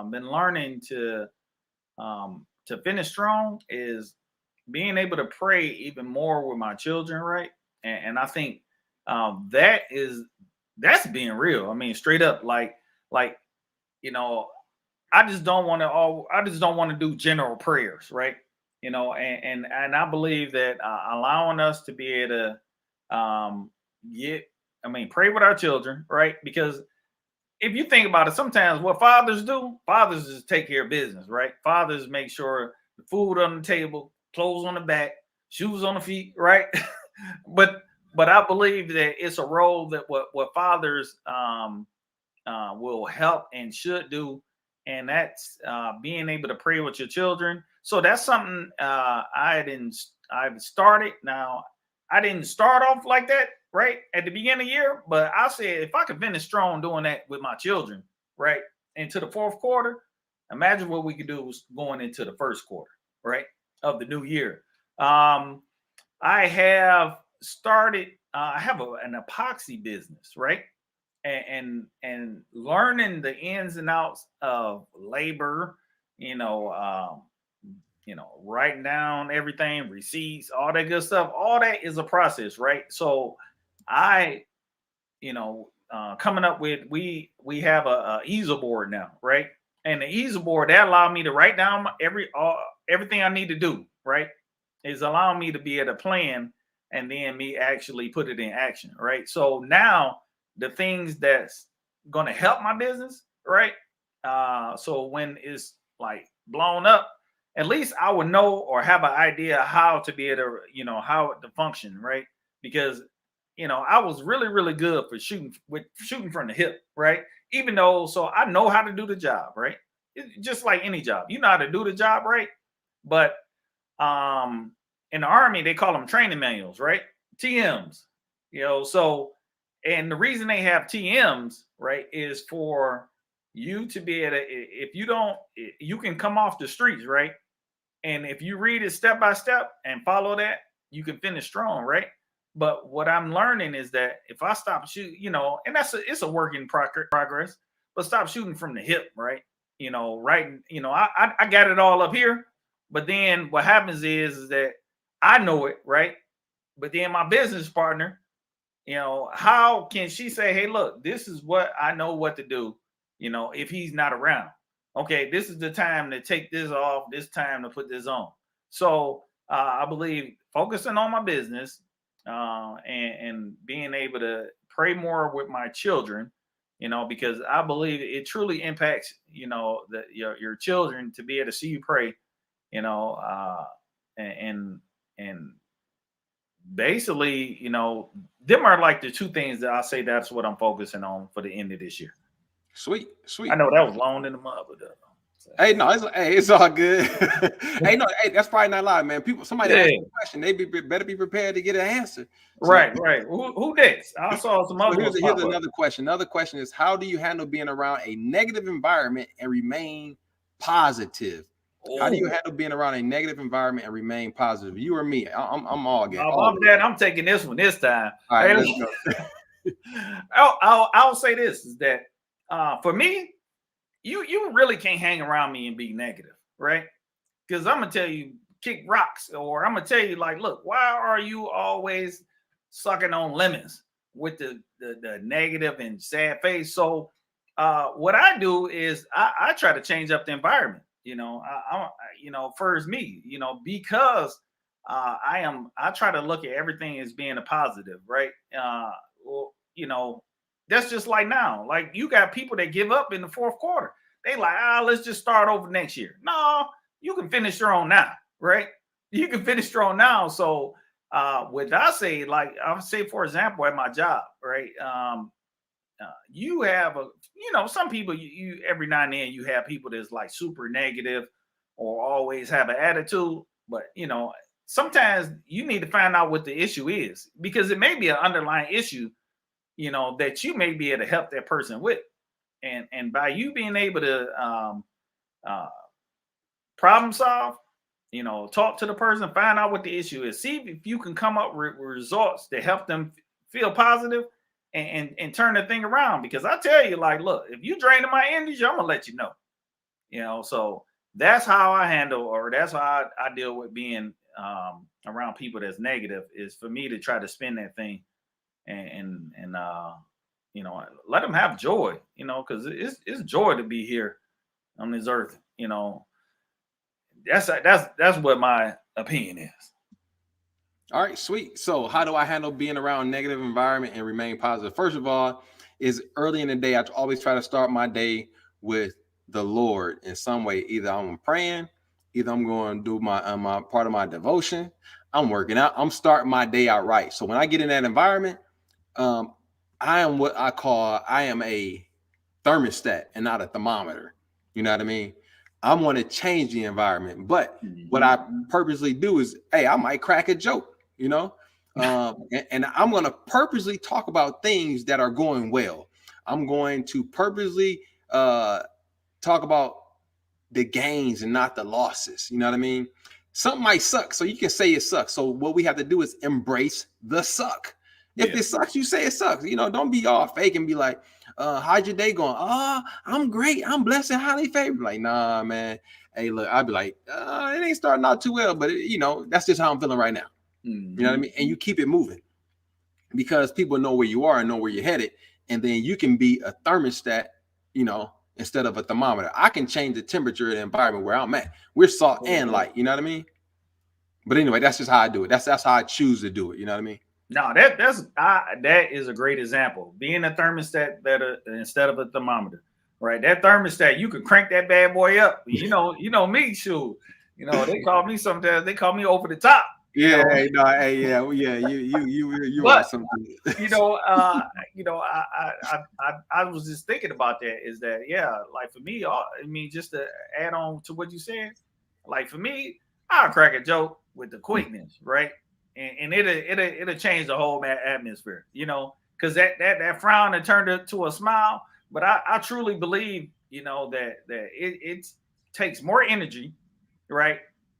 been learning to finish strong is being able to pray even more with my children, right? And I think that's being real. I mean, straight up, like I just don't want to do general prayers, right? And I believe that allowing us to be able to pray with our children, right? Because if you think about it, sometimes what fathers just take care of business, right? Fathers make sure the food on the table, clothes on the back, shoes on the feet, right? but I believe that it's a role that what fathers will help and should do, and that's being able to pray with your children. So that's something I've started. Now, I didn't start off like that right at the beginning of the year, but I said if I could finish strong doing that with my children, right, into the fourth quarter, imagine what we could do going into the first quarter, right, of the new year. I have started I have an epoxy business, right? And learning the ins and outs of labor, you know, writing down everything, receipts, all that good stuff. All that is a process, right? So I, coming up with we have a easel board now, right? And the easel board that allowed me to write down everything I need to do, right? Is allowing me to be able to plan and then me actually put it in action, right? So now the things that's going to help my business, right? So when it's like blown up, at least I would know or have an idea how to be able to, how to function, right? Because I was really, really good for shooting from the hip, right? Even though, so I know how to do the job, right? Just like any job, you know how to do the job, right? But in the Army, they call them training manuals, right? TMs, so, and the reason they have TMs, right, is for you to be able to, if you don't, you can come off the streets, right? And if you read it step by step and follow that, you can finish strong, right? But what I'm learning is that if I stop shooting, and it's a work in progress, but stop shooting from the hip, right? Right. I got it all up here, but then what happens is that I know it, right? But then my business partner, how can she say, hey, look, this is what I know what to do, if he's not around? Okay, this is the time to take this off, this time to put this on. So I believe focusing on my business and being able to pray more with my children, because I believe it truly impacts, your children to be able to see you pray, and basically, them are like the two things that I say that's what I'm focusing on for the end of this year. Sweet. I know that was long in the mud, but hey, no, it's all good. Hey, no, hey, that's probably not a lot, man. Somebody asked a question, they better be prepared to get an answer. So, right. Who next? I saw some other. Here's another question. Another question is, how do you handle being around a negative environment and remain positive? How do you handle being around a negative environment and remain positive? You or me? I'm all good. I'm taking this one this time. All right, let's go. I'll say this is that for me, you really can't hang around me and be negative, right? Because I'm gonna tell you, kick rocks, or I'm gonna tell you, like, look, why are you always sucking on lemons with the negative and sad face? So what I do is I try to change up the environment. First me, because I try to look at everything as being a positive, right? That's just like now. Like, you got people that give up in the fourth quarter. They like, let's just start over next year. No, you can finish strong now, right? You can finish strong now. So what I say, like I'll say, for example, at my job, right? You have some people, you every now and then you have people that's like super negative or always have an attitude. But sometimes you need to find out what the issue is, because it may be an underlying issue that you may be able to help that person with. And by you being able to problem solve, talk to the person, find out what the issue is, see if you can come up with results to help them feel positive and turn the thing around. Because I tell you, like, look, if you draining my energy, I'm gonna let you know. So that's how I handle, or that's how I deal with being around people that's negative, is for me to try to spin that thing and let them have joy, because it's joy to be here on this earth. That's what my opinion is. All right, sweet. So how do I handle being around a negative environment and remain positive? First of all, is early in the day, I always try to start my day with the Lord in some way. Either I'm praying, either I'm going to do my part of my devotion, I'm working out, I'm starting my day out right. So when I get in that environment, I am what I am a thermostat and not a thermometer. You know what I mean? I want to change the environment, but what I purposely do is, hey, I might crack a joke, and I'm going to purposely talk about things that are going well. I'm going to purposely talk about the gains and not the losses. You know what I mean? Something might suck, so you can say it sucks. So what we have to do is embrace the suck. If it sucks, you say it sucks. You know, don't be all fake and be like, how's your day going? Oh, I'm great. I'm blessed and highly favored. Like, nah, man. Hey, look, I'd be like, it ain't starting out too well, but you know, that's just how I'm feeling right now. You know what I mean? And you keep it moving because people know where you are and know where you're headed. And then you can be a thermostat, you know, instead of a thermometer. I can change the temperature of the environment where I'm at. We're salt and light. You know what I mean? But anyway, that's just how I do it. That's how I choose to do it. You know what I mean? No, that is a great example. Being a thermostat better instead of a thermometer, right? That thermostat, you could crank that bad boy up. You know me, shoot. You know, they call me sometimes. They call me over the top. Yeah, you are something. I was just thinking about that. Is that like for me, I mean, just to add on to what you said, like for me, I'll crack a joke with the quickness, right? And it'll change the whole atmosphere, you know, because that frown had turned to a smile. But I truly believe, you know, that it takes more energy, right,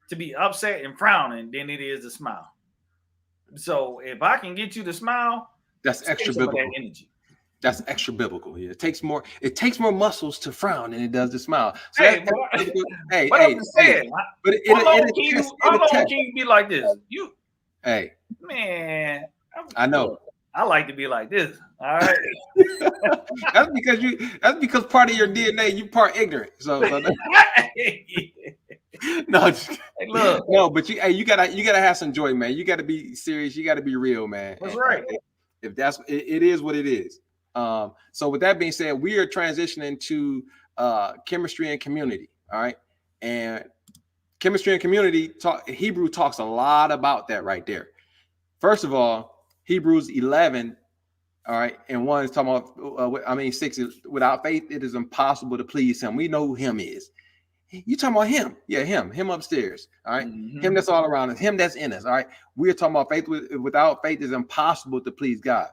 to be upset and frowning than it is to smile. So if I can get you to smile, that's extra biblical. That energy. That's extra biblical. Yeah, it takes more muscles to frown than it does to smile. So hey, but I'm saying, but it'll be like this. Hey, man, I know. I like to be like this. All right. That's because part of your DNA, you part ignorant. So no, hey, look. No, but you gotta have some joy, man. You gotta be serious. You gotta be real, man. That's right. If that's it is what it is. So with that being said, we are transitioning to chemistry and community. All right, and chemistry and community Hebrew talks a lot about that right there. First of all, Hebrews 11, all right, and 1 is talking about 6 is without faith it is impossible to please him. We know who him is. You talking about him? Yeah, him upstairs. All right, him that's all around us, him that's in us. All right, we're talking about faith. Without faith is impossible to please God.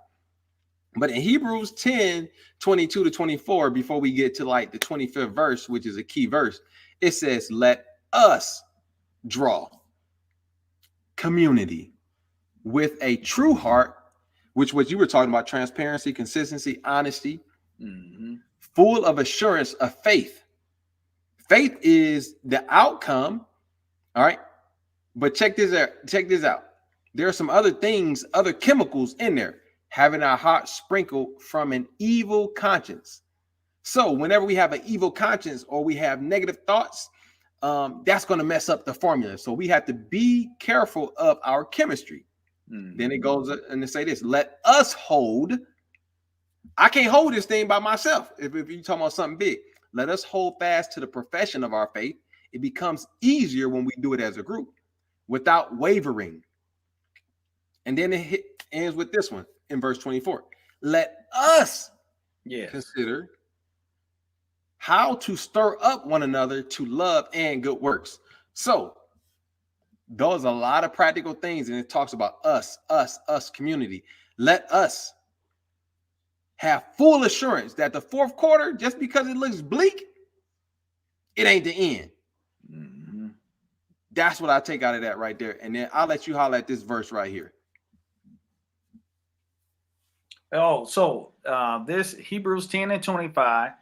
But in Hebrews 10, 22 to 24, before we get to like the 25th verse, which is a key verse, it says, let us draw community with a true heart, which what you were talking about, transparency, consistency, honesty, full of assurance of faith. Faith is the outcome. All right. But check this out. There are some other things, other chemicals in there. Having our heart sprinkled from an evil conscience. So whenever we have an evil conscience or we have negative thoughts, that's going to mess up the formula. So we have to be careful of our chemistry. Then it goes and to say this, let us hold. I can't hold this thing by myself. If you're talking about something big, let us hold fast to the profession of our faith. It becomes easier when we do it as a group without wavering. And then it ends with this one in verse 24. Let us consider how to stir up one another to love and good works. So those are a lot of practical things, and it talks about us community. Let us have full assurance that the fourth quarter, just because it looks bleak, it ain't the end. That's what I take out of that right there. And then I'll let you holler at this verse right here. Oh, so this Hebrews 10 and 25,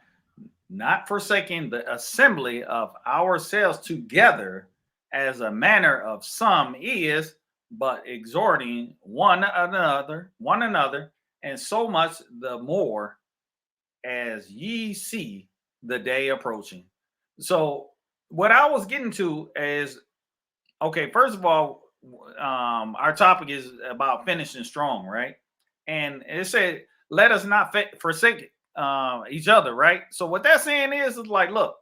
not forsaking the assembly of ourselves together as a manner of some is, but exhorting one another, and so much the more as ye see the day approaching. So what I was getting to is, okay, first of all, our topic is about finishing strong, right? And it said, let us not forsake each other, right? So what that's saying is like, look,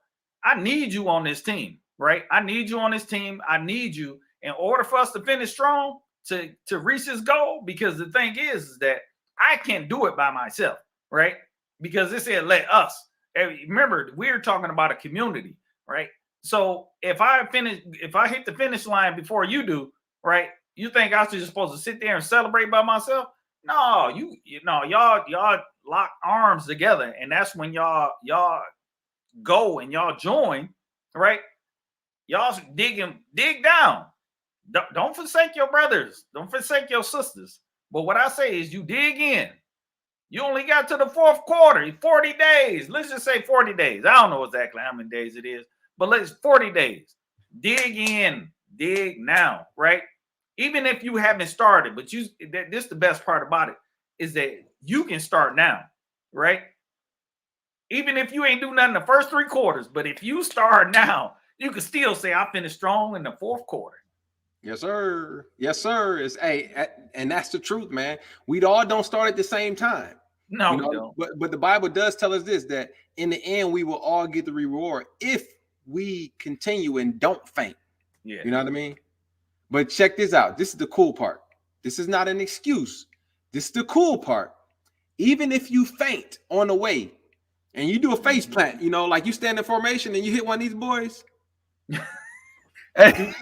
I need you on this team, right? I need you on this team. I need you in order for us to finish strong, to reach this goal, because the thing is that I can't do it by myself, right? Because it said, let us. Remember, we're talking about a community, right? So if I hit the finish line before you do, right? You think I was just supposed to sit there and celebrate by myself? No, y'all lock arms together, and that's when y'all go and y'all join, right? Y'all dig down. Don't forsake your brothers. Don't forsake your sisters. But what I say is you dig in. You only got to the fourth quarter, 40 days. Let's just say 40 days. I don't know exactly how many days it is, but let's 40 days. Dig in, dig now, right? Even if you haven't started, but this is the best part about it, is that you can start now, right? Even if you ain't do nothing the first 3 quarters, but if you start now, you can still say I finished strong in the fourth quarter. Yes, sir. Yes, sir. And that's the truth, man. We all don't start at the same time. No, we don't. But the Bible does tell us this, that in the end we will all get the reward if we continue and don't faint. Yeah. You know what I mean? But check this out. This is the cool part. This is not an excuse. This is the cool part. Even if you faint on the way and you do a face plant, like you stand in formation and you hit one of these boys, and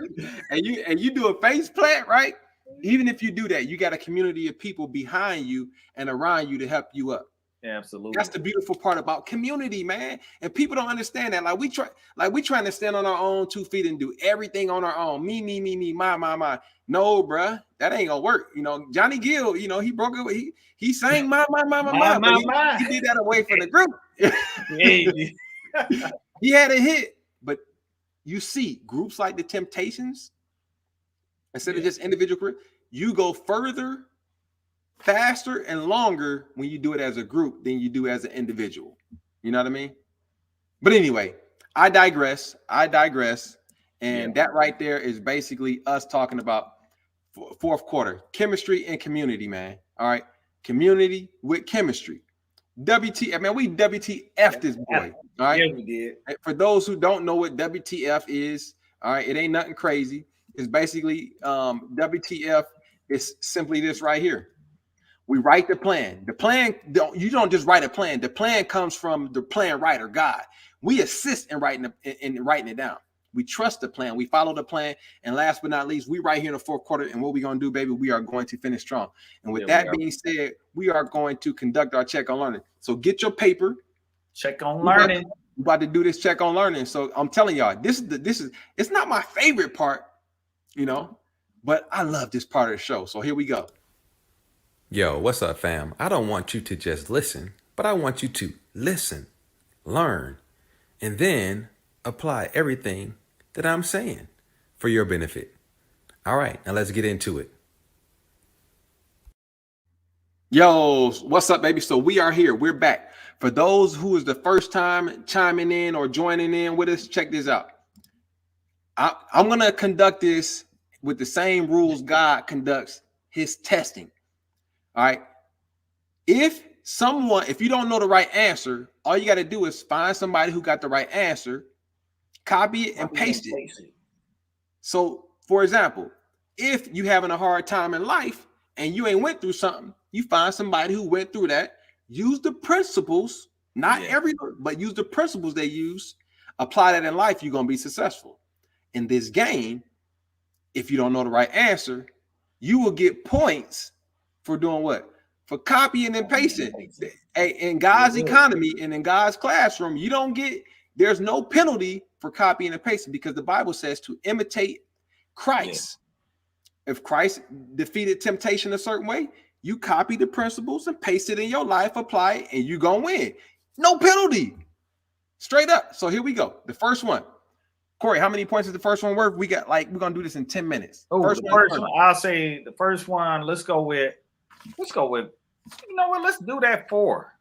you do a face plant, right? Even if you do that, you got a community of people behind you and around you to help you up. Absolutely. That's the beautiful part about community, man. And people don't understand that. Like we trying to stand on our own 2 feet and do everything on our own. Me, my. No, bruh, that ain't gonna work. Johnny Gill, he broke it. He sang my. He did that away from the group. He had a hit, but you see, groups like the Temptations, instead of just individual group, you go further, faster, and longer when you do it as a group than you do as an individual. You know what I mean? But anyway, I digress. And that right there is basically us talking about fourth quarter chemistry and community, man. All right, community with chemistry. WTF, man, we WTF this boy. All right, yeah, we did. For those who don't know what WTF is, all right, it ain't nothing crazy. It's basically WTF is simply this right here. We write the plan. The plan, you don't just write a plan. The plan comes from the plan writer, God. We assist in writing it down. We trust the plan. We follow the plan. And last but not least, we right here in the fourth quarter. And what we're going to do, baby, we are going to finish strong. And with that being said, we are going to conduct our check on learning. So get your paper. Check on learning. We're about to do this check on learning. So I'm telling y'all, this is it's not my favorite part, but I love this part of the show. So here we go. Yo, what's up, fam? I don't want you to just listen, but I want you to listen, learn, and then apply everything that I'm saying for your benefit. All right, now let's get into it. Yo, what's up, baby? So we are here. We're back. For those who is the first time chiming in or joining in with us, check this out. I'm going to conduct this with the same rules God conducts his testing. All right. If you don't know the right answer, all you got to do is find somebody who got the right answer, copy it and paste it. So, for example, if you having a hard time in life and you ain't went through something, you find somebody who went through that, use the principles, but use the principles they use, apply that in life, you're going to be successful. In this game, if you don't know the right answer, you will get points for doing what? For copying and pasting. In God's economy and in God's classroom, there's no penalty for copying and pasting because the Bible says to imitate Christ. Yeah. If Christ defeated temptation a certain way, you copy the principles and paste it in your life, apply it, and you're going to win. No penalty. Straight up. So here we go. The first one. Corey, how many points is the first one worth? We're going to do this in 10 minutes. Oh, first one. I'll say the first one, let's go with, let's do that 4.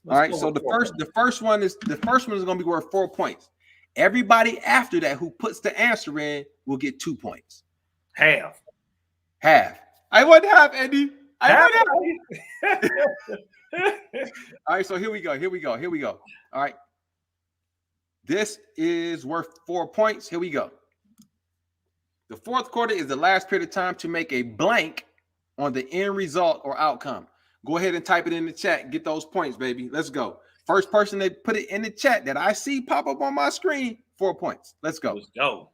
All right. So the first one is going to be worth 4 points. Everybody after that who puts the answer in will get 2 points. Half. I want half, Andy. All right. So here we go. All right. This is worth 4 points. Here we go. The fourth quarter is the last period of time to make a blank on the end result or outcome. Go ahead and type it in the chat. Get those points, baby. Let's go. First person that put it in the chat that I see pop up on my screen, 4 points. Let's go. Let's go.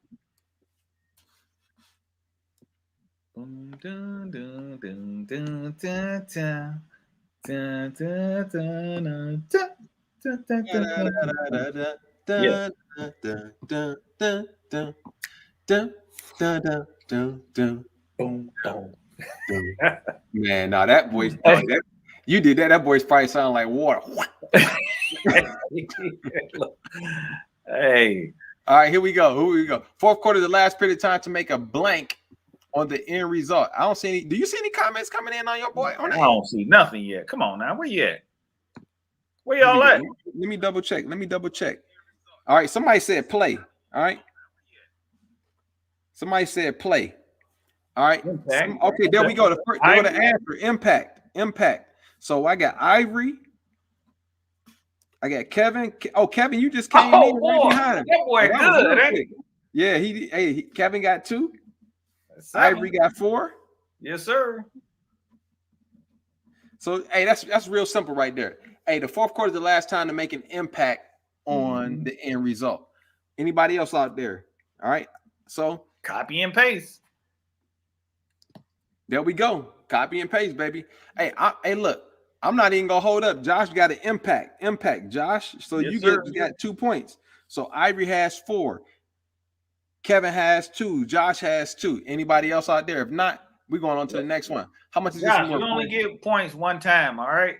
Man, nah, that voice, you did that. That voice probably sounded like water. Hey. All right, here we go. Fourth quarter, the last period of time to make a blank on the end result. I don't see any. Do you see any comments coming in on your boy? I don't see nothing yet. Come on now. Where you at? Where y'all at? Let me double check. All right, somebody said play. All right. Somebody said play. All right. Okay, there we go. The answer. Impact. So I got Ivory. I got Kevin. Oh, Kevin, you just came in right behind him. That boy good. Yeah, Kevin got 2. Ivory got 4. Yes, sir. So, hey, that's real simple right there. Hey, the fourth quarter is the last time to make an impact on the end result. Anybody else out there? All right. So copy and paste. There we go. Copy and paste, baby. Hey, look. I'm not even gonna hold up. Josh got an impact, Josh. So yes, you got 2 points. So Ivory has 4. Kevin has 2. Josh has 2. Anybody else out there? If not, we're going on to the next one. How much is Josh, this? You only get points one time, all right?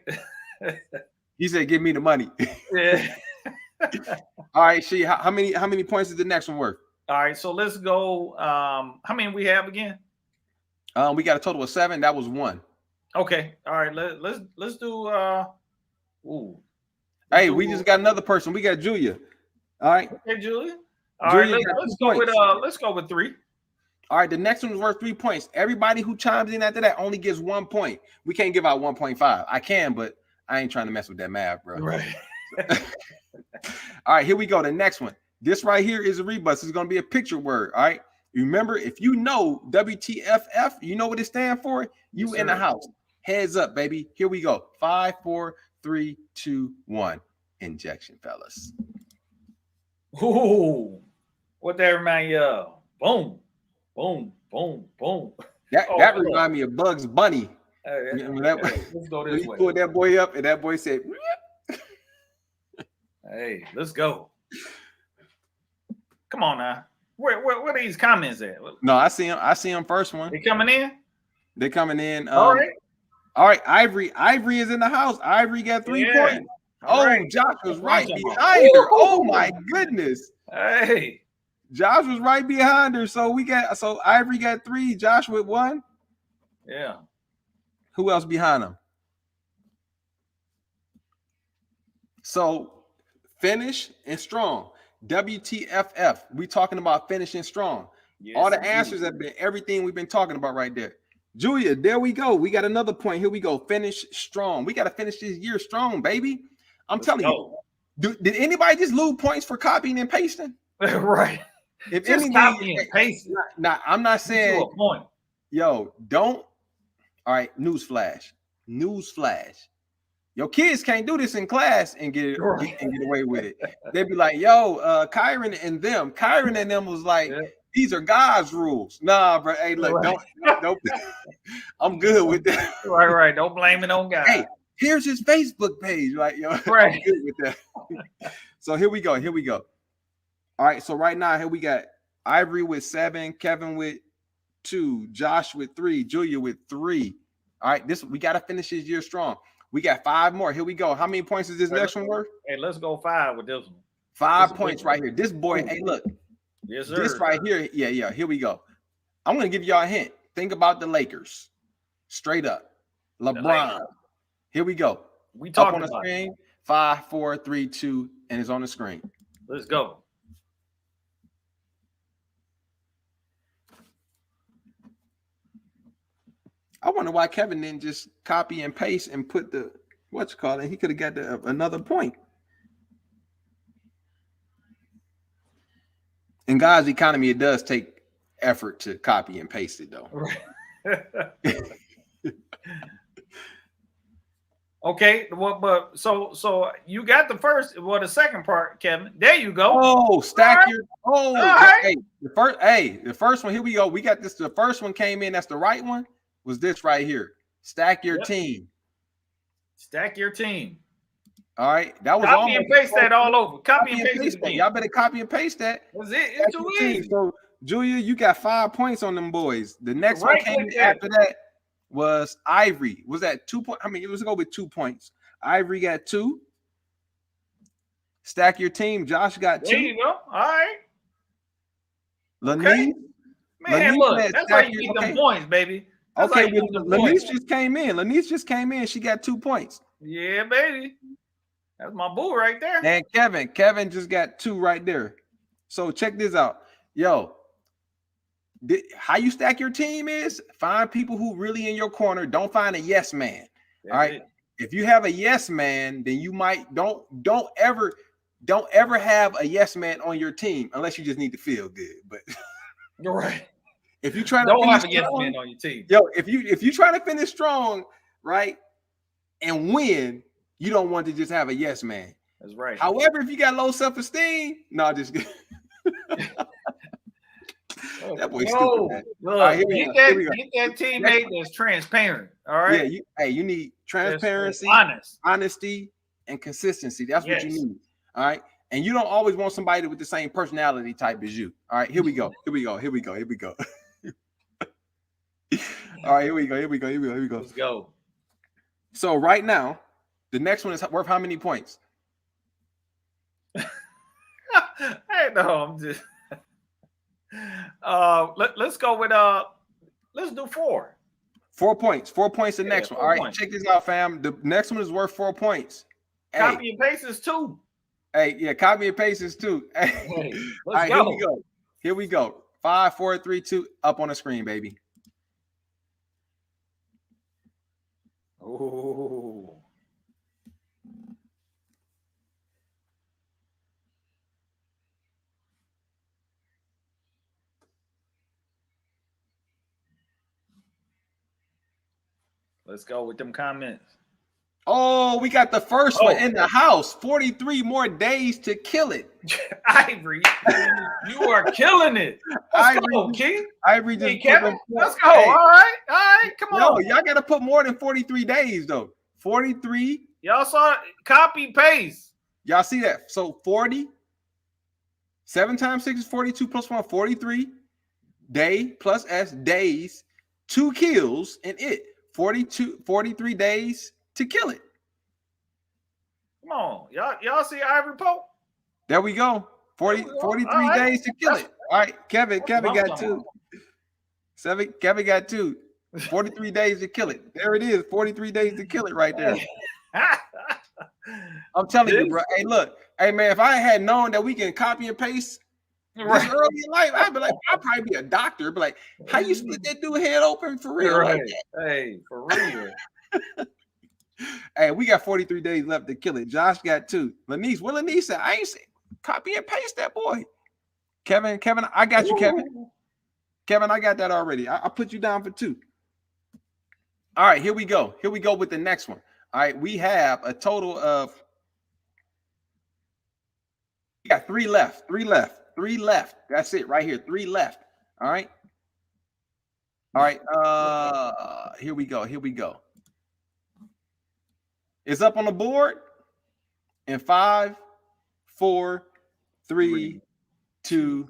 He said, "Give me the money." Yeah. All right, how many points is the next one worth? All right, so let's go. How many we have again? We got a total of 7. That was 1. Okay. All right. Let's do. Hey, we just got another person. We got Julia. All right. Okay, Julia. All right. Let's go with 3. All right. The next one is worth 3 points. Everybody who chimes in after that only gets 1 point. We can't give out 1.5. I can, but I ain't trying to mess with that math, bro. Right. All right. Here we go. The next one. This right here is a rebus. It's going to be a picture word. All right. Remember, if you know WTFF, you know what it stands for. You in the house. Heads up, baby. Here we go. 5, 4, 3, 2, 1. Injection, fellas. Ooh, what that remind you of? Boom, boom, boom, boom. That remind me of Bugs Bunny. Let's go this he way. Pulled that boy up, and that boy said, "Hey, let's go." Come on now. Where are these comments at? No, I see him. First one. They coming in. They're coming in. All right. All right. Ivory is in the house. Ivory got 3 points. Right. Josh was right behind her. Oh my goodness. Hey. Josh was right behind her. So Ivory got 3. Josh with 1. Yeah. Who else behind him? So finish and strong. WTFF. We talking about finishing strong. Yes, all the answers have been everything we've been talking about right there. Julia, there we go. We got another point. Here we go. Finish strong. We got to finish this year strong, baby. I'm telling you. Did anybody just lose points for copying and pasting? Right. If just anything, copy and paste. I'm not saying. A point. Yo, don't. All right. Newsflash. Your kids can't do this in class and get away with it. They'd be like, "Yo, Kyron and them was like." Yeah. These are God's rules. Nah, bro. Hey, look, don't. I'm good with that. Right. Don't blame it on God. Hey, here's his Facebook page. Like, yo, right. I'm good with that. So here we go. All right. So right now, here we got Ivory with 7, Kevin with 2, Josh with 3, Julia with 3. All right. We got to finish this year strong. We got 5 more. Here we go. How many points is this next one worth? Hey, let's go 5 with this one. 5 points right here. This boy, hey, look. Yes, sir. This right here, yeah. Here we go. I'm going to give y'all a hint. Think about the Lakers. Straight up. LeBron. Here we go. We talk on the screen. 5, 4, 3, 2, and it's on the screen. Let's go. I wonder why Kevin didn't just copy and paste and put the He could have got another point. In God's economy, it does take effort to copy and paste it, though. Right. Okay, well, but so you got the second part, Kevin. There you go. Oh, stack your. Oh, right. The first one. Here we go. We got this. The first one came in. That's the right one. Was this right here? Stack your team. Stack your team. All right, that was copy and paste that all over. Copy and paste that. Y'all better copy and paste that. Was it? It's too easy. So Julia, you got 5 points on them boys. The next one came after that. was Ivory. Was that 2 points? I mean, it was go with 2 points. Ivory got 2. Stack your team. Josh got 2. There you go. All right. Lanise, Okay. Man, Lanise look, had that's how stack you your- get them okay. points, baby. That's how Okay, you well, get them Lanise points. just came in. Lanise just came in. She got 2 points. Yeah, baby. That's my boo right there. And Kevin just got 2 right there. So check this out. Yo, how you stack your team is find people who really in your corner. Don't find a yes man. That's all right. it. If you have a yes man, then you might don't ever have a yes man on your team unless you just need to feel good. But You're right. if you try to Don't finish have a yes strong, man on your team. yo, if you try to finish strong, right, and win, you don't want to just have a yes man. That's right. However, if you got low self-esteem, no, just that boy's stupid, man. Look, All right, get that teammate that's transparent. All right. Yeah, you need transparency, honest, honesty, and consistency. That's what you Yes. need. All right. And you don't always want somebody with the same personality type as you. All right, here we go. Here we go. Here we go. Here we go. All right, here we go. Here we go. Here we go. Here we go. Let's go. So right now, the next one is worth how many points? Hey, no, I'm just. Let's go with let's do 4. 4 points. 4 points. The Yeah, next one. 4 All right, points. check this out, fam. The next one is worth 4 points. Copy and paste is 2. Hey, yeah, copy and paste is 2. Hey, Hey, all let's right, go. here we go. Here we go. 5, 4, 3, 2. Up on the screen, baby. Oh. Let's go with them comments. Oh, we got the first one Oh. in the house. 43 more days to kill it. Ivory, you are killing it. Let's Ivory, go, King. Ivory Hey, just Kevin, put them- let's go. Hey, All right. Come yo, on. y'all got to put more than 43 days, though. 43. Y'all saw it. Copy paste. Y'all see that? So 40. 7 times 6 is 42 plus 1, 43. Day plus S, days, 2 kills, and it. 43 days to kill it. Come on. Y'all see Ivory Pope? There we go. 43 All right. days to kill it. All right, Kevin That's what I'm got talking 2. Kevin got 2. 43 days to kill it. There it is. 43 days to kill it right there. I'm telling you, bro. Hey, look. Hey, man, if I had known that we can copy and paste this early in life, I'd be like, I'd probably be a doctor. But like, how you split that dude head open for real? Right. Like that? Hey, for real. Hey, we got 43 days left to kill it. Josh got 2. Lanise, what Lanise said? I ain't say copy and paste that boy. Kevin, I got you, Kevin. Kevin, I got that already. I put you down for 2. All right, here we go. Here we go with the next one. All right, we have a total of we got 3 left. 3 left. 3 left. That's it right here. 3 left. All right. All right. Here we go. Here we go. It's up on the board in 5, 4, 3, 2,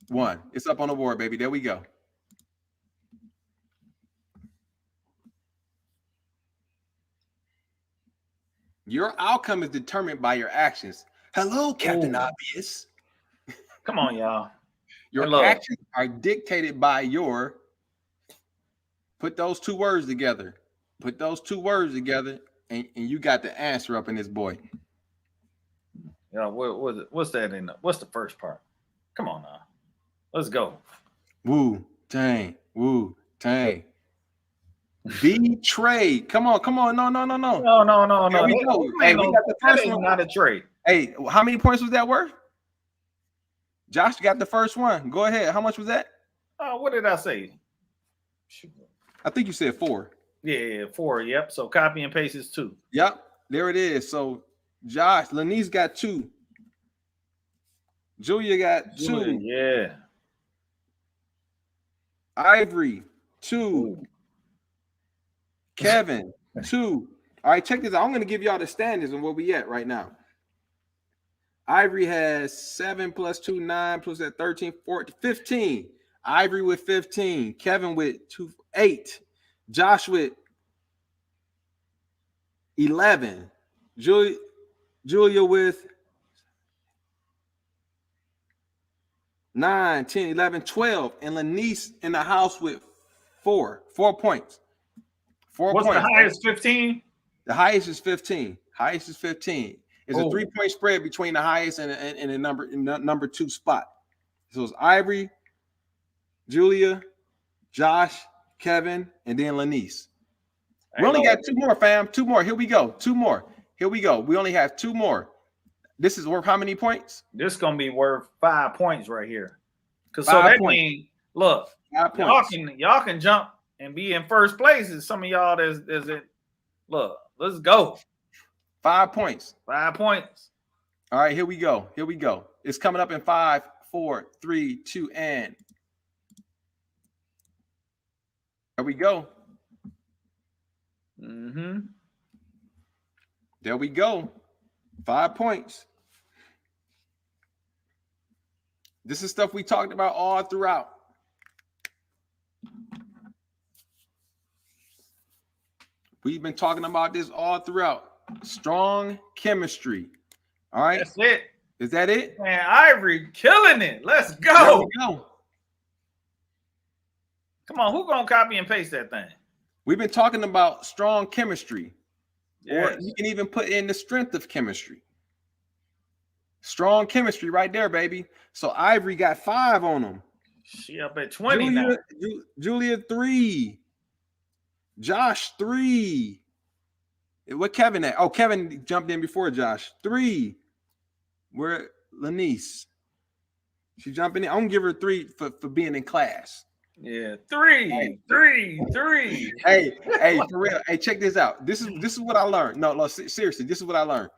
1. It's up on the board, baby. There we go. Your outcome is determined by your actions. Hello, Captain Obvious. Come on, y'all. Your Hello. actions are dictated by your. Put those 2 words together. Put those 2 words together, and you got the answer up in this boy. Yeah, what's that in? What's the first part? Come on now. Let's go. Woo, tang, woo, tang. Betrayed. Come on. No. No. There we go. Hey, we got the That first ain't one. not a trade. Hey, how many points was that worth? Josh got the first one. Go ahead. How much was that? What did I say? Shoot. I think you said 4. Yeah, 4. Yep. So copy and paste is 2. Yep. There it is. So Josh, Lanise got 2. Julia got 2. Yeah. Ivory, 2. Ooh. Kevin, 2. All right, check this out. I'm going to give y'all the standards and where we at right now. Ivory has 7 plus 2, 9 plus that 13, 14, 15. Ivory with 15. Kevin with 8. Josh with 11. Julia with 9, 10, 11, 12. And Lanice in the house with 4 points. 4 What's points. the highest? 15? The highest is 15. Highest is 15. It's a 3-point spread between the highest and the number 2 spot. So it's Ivory, Julia, Josh, Kevin, and then Lanice. We only got 2 more, fam. 2 more. Here we go. 2 more. Here we go. We only have 2 more. This is worth how many points? This is gonna be worth 5 points right here. Because so that means, look, y'all can jump and be in first place. And some of y'all there's it. Look, let's go. 5 points. 5 points. All right, here we go. Here we go. It's coming up in 5, 4, 3, 2, and there we go. There we go. 5 points. This is stuff we talked about all throughout. We've been talking about this all throughout. Strong chemistry. All right. That's it. Is that it? Man, Ivory killing it. Let's go. There we go. Come on, who gonna copy and paste that thing? We've been talking about strong chemistry. Yes. Or you can even put in the strength of chemistry. Strong chemistry right there, baby. So Ivory got 5 on them. She up at 20 now. Julia 3. Josh 3. What Kevin at? Oh, Kevin jumped in before Josh. 3. Where Lanice? She jumping in. I'm gonna give her 3 for being in class. Yeah, 3. Hey, for real. Hey, check this out. This is what I learned. No, seriously, this is what I learned.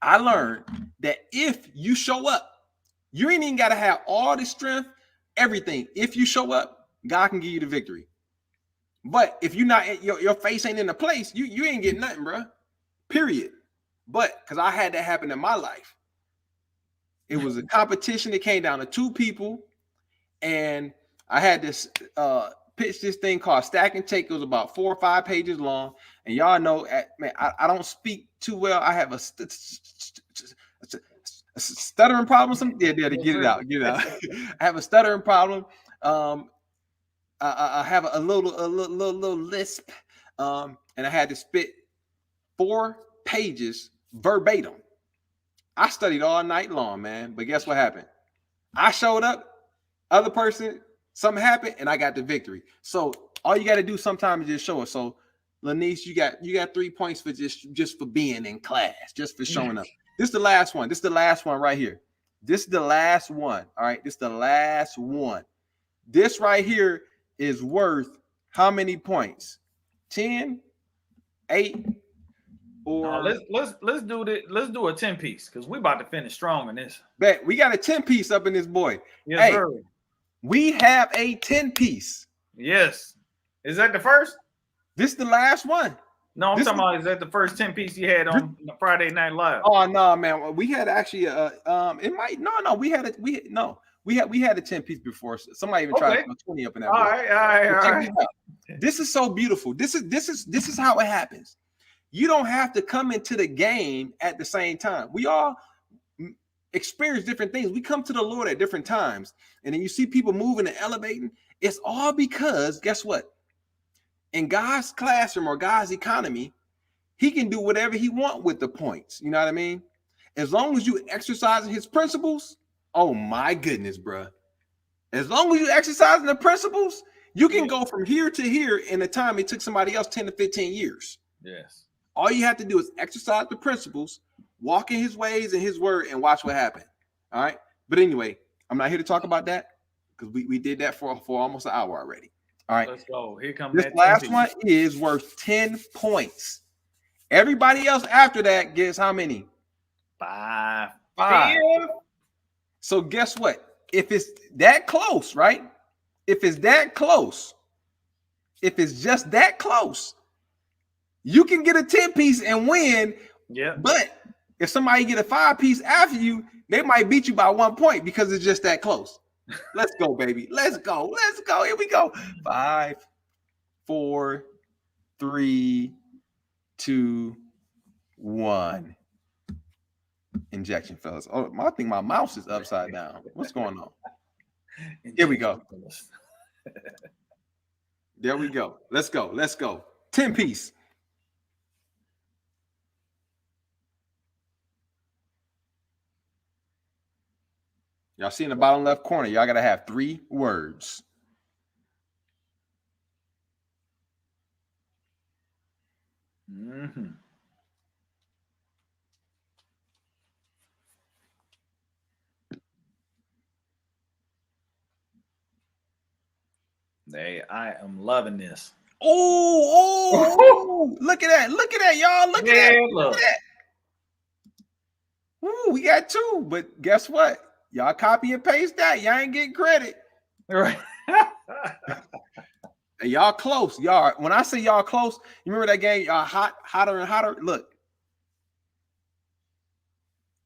I learned that if you show up, you ain't even got to have all the strength, everything. If you show up, God can give you the victory. But if you're not, your face ain't in the place, you ain't getting nothing, bro. Period. But because I had that happen in my life, it was a competition that came down to 2 people, and I had this pitch this thing called Stack and Take. It was about 4 or 5 pages long, and y'all know, man, I don't speak too well. I have a stuttering problem. Get it out. I have a stuttering problem. I have a little lisp, and I had to spit 4 pages verbatim. I studied all night long, man. But guess what happened? I showed up. Other person, something happened, and I got the victory. So all you got to do sometimes is just show it. So Lanice, you got 3 points for just for being in class, just for showing up. This is the last one. This is the last one right here. This is the last one. All right. This is the last one. This right here is worth how many points? 10, 8, or let's do this. Let's do a 10-piece because we about to finish strong in this. Bet we got a 10-piece up in this boy. Yes, sir. We have a 10-piece. Yes. Is that the first? This is the last one. No, I'm talking about, is that the first 10-piece you had on Friday Night Live? Oh no, man. We had actually we had a 10-piece before. Somebody even tried to put 20 up in that. All right. This is so beautiful. This is how it happens. You don't have to come into the game at the same time. We all experience different things. We come to the Lord at different times, and then you see people moving and elevating. It's all because, guess what? In God's classroom or God's economy, he can do whatever he wants with the points. You know what I mean? As long as you exercising his principles, oh my goodness, bro. As long as you exercising the principles, you can go from here to here in a time it took somebody else 10 to 15 years. Yes. All you have to do is exercise the principles, walk in his ways and his word, and watch what happens. All right. But anyway, I'm not here to talk about that because we did that for almost an hour already. All right. Let's go. Here comes this last one is worth 10 points. Everybody else after that gets how many? 5. So guess what? If it's that close, right? If it's just that close, you can get a 10-piece and win. Yeah. But if somebody get a 5-piece after you, they might beat you by 1 point because it's just that close. Let's go, baby. Let's go. Here we go. 5, 4, 3, 2, 1. Injection, fellas. Oh, I think my mouse is upside down. What's going on? Here we go. There we go. Let's go. Let's go. 10 piece. Y'all see in the bottom left corner, y'all got to have 3 words. Mm-hmm. I am loving this. Oh, look at that. Look at that, y'all. Look at that. Look. Look at that. Ooh, we got 2. But guess what? Y'all copy and paste that. Y'all ain't getting credit. Right. And y'all close. Y'all, when I say y'all close, you remember that game? Y'all hotter and hotter. Look.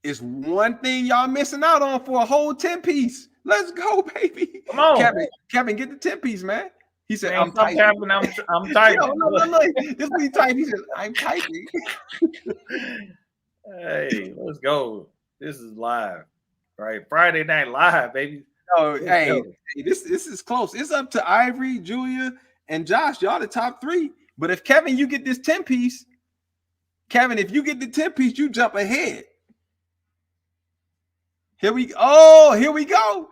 It's one thing y'all missing out on for a whole 10 piece. Let's go, baby. Come on. Kevin, get the 10 piece, man. He said, Man, I'm typing. I'm typing. No. This what he typed. He said, I'm typing. Hey, let's go. This is live. Right. Friday Night Live, baby. Oh, hey, this is close. It's up to Ivory, Julia, and Josh. Y'all the top 3. But if Kevin, you get this 10 piece, Kevin, if you get the 10 piece, you jump ahead. Here we go.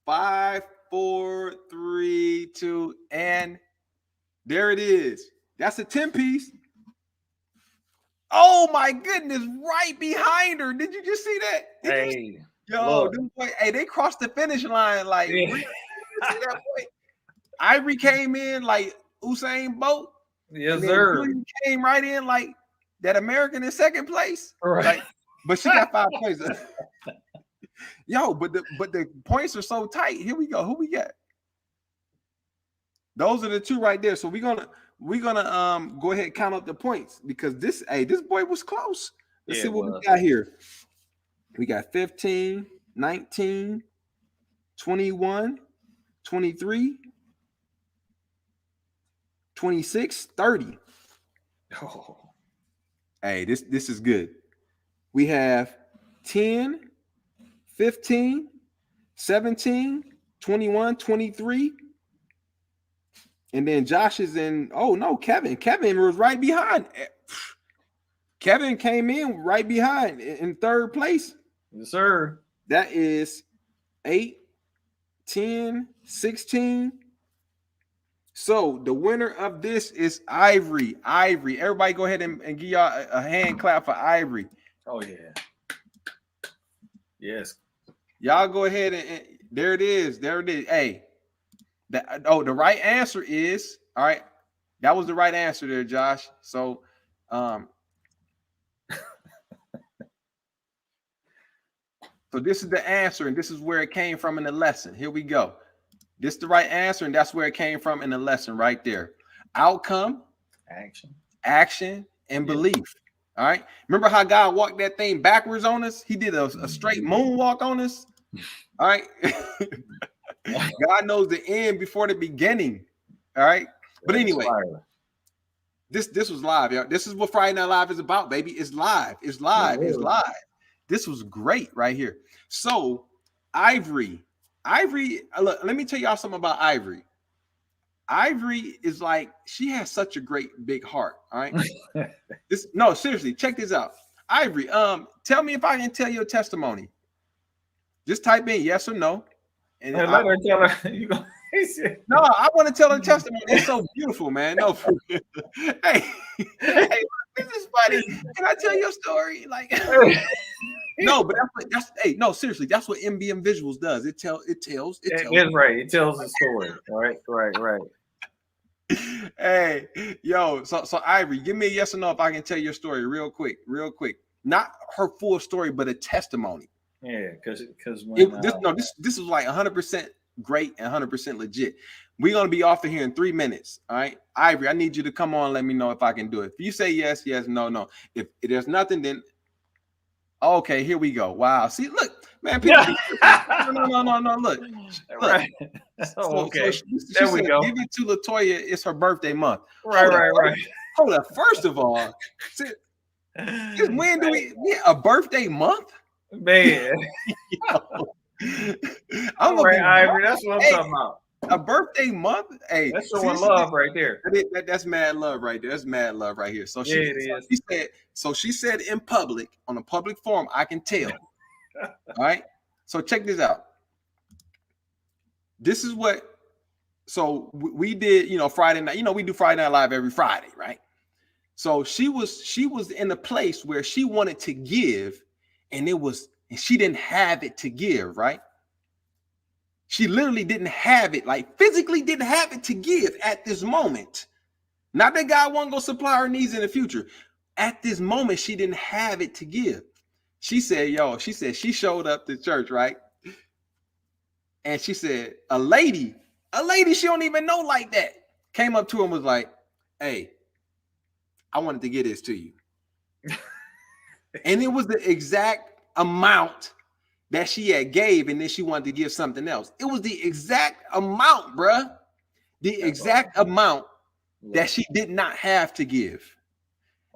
5, 4, 3, 2, and there it is. That's a 10 piece. Oh my goodness, right behind her. Did you just see that? Hey, hey, they crossed the finish line. Like, yeah. see that boy? Ivory came in like Usain Bolt. Yes, sir. Came right in like that American in second place. Right. Like, but she got 5 points. Yo, but the points are so tight. Here we go. Who we got? Those are the 2 right there. So we're gonna go ahead and count up the points because this boy was close. Let's see what we got here. We got 15, 19, 21, 23, 26, 30. Oh. Hey, this is good. We have 10, 15, 17, 21, 23. And then Josh is in. Oh, no, Kevin. Kevin was right behind. Kevin came in right behind in 3rd place. Yes, sir. That is 8, 10, 16. So the winner of this is Ivory. Ivory. Everybody go ahead and give y'all a hand clap for Ivory. Oh, yeah. Yes. Y'all go ahead and there it is. There it is. Hey, the right answer is, all right, that was the right answer there, Josh. So so this is the answer, and this is where it came from in the lesson. Here we go. This is the right answer, and that's where it came from in the lesson right there. Outcome, action, and belief. All right. Remember how God walked that thing backwards on us? He did a straight moonwalk on us. All right. God knows the end before the beginning. All right. But anyway, this was live, y'all. This is what Friday Night Live is about, baby. It's live. It's live. It's live. This was great right here. So Ivory, look, let me tell y'all something about Ivory. Ivory is like, she has such a great big heart. All right. No, seriously, check this out. Ivory, tell me if I can tell your testimony. Just type in yes or no. And let her tell her. No, I want to tell her testimony. It's so beautiful, man. No, hey, this is funny. Can I tell your story? Like, no, but that's hey, no, seriously, that's what MBM Visuals does. It tells. It's right. It tells the story. Right. Hey, yo, so Ivory, give me a yes or no if I can tell your story real quick. Not her full story, but a testimony. Yeah, because this is like 100% great and 100% legit. We're gonna be off of here in 3 minutes. All right, Ivory, I need you to come on and let me know if I can do it. If you say yes, no. If there's nothing, then okay, here we go. Wow, see, look, Man, people Yeah. be no. Look. Right. So Okay. she There we said, go. give it to Latoya. It's her birthday month. Right. Hold up. First of all, since when do we get a birthday month? Man. Yo, I'm All gonna right, be Ivory. That's what I'm hey, talking about. a birthday month. Hey, That's see, showing love right there. that's mad love right there. That's mad love right here. So Yeah, it is. she said in public, on a public forum, I can tell. All right. So check this out. This is what. So we did, Friday night. We do Friday Night Live every Friday, right? So she was in a place where she wanted to give, and she didn't have it to give, right? She literally didn't have it, like physically didn't have it to give at this moment. Not that God wasn't gonna supply her needs in the future. At this moment, she didn't have it to give. She said, she showed up to church, right? And she said, a lady she don't even know like that, came up to him and was like, hey, I wanted to get this to you. And it was the exact amount that she had gave, and then she wanted to give something else. It was the exact amount, bruh. The exact amount that she did not have to give.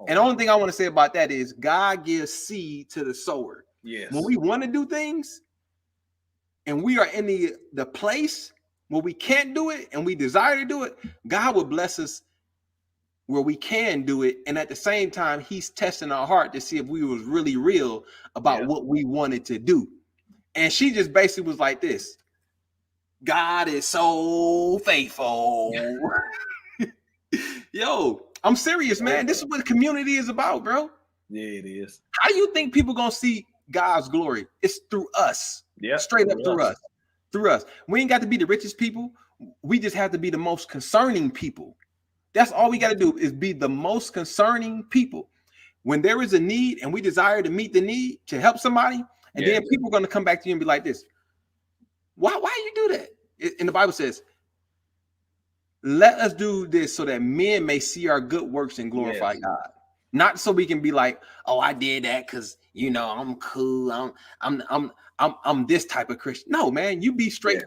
And the only thing I want to say about that is God gives seed to the sower. Yes. When we want to do things and we are in the place where we can't do it and we desire to do it, God will bless us where we can do it. And at the same time, he's testing our heart to see if we was really real about what we wanted to do. And she just basically was like this: God is so faithful. Yo, I'm serious, man. This is what the community is about, bro. Yeah, it is. How do you think people gonna see God's glory? It's through us. Yeah, straight up through us. Through us. We ain't got to be the richest people. We just have to be the most concerning people. That's all we got to do, is be the most concerning people. When there is a need and we desire to meet the need, to help somebody, and then people are going to come back to you and be like this: why you do that? And the Bible says, let us do this so that men may see our good works and glorify God. Not so we can be like, oh, I did that because I'm cool. I'm this type of Christian. No, man, you be straight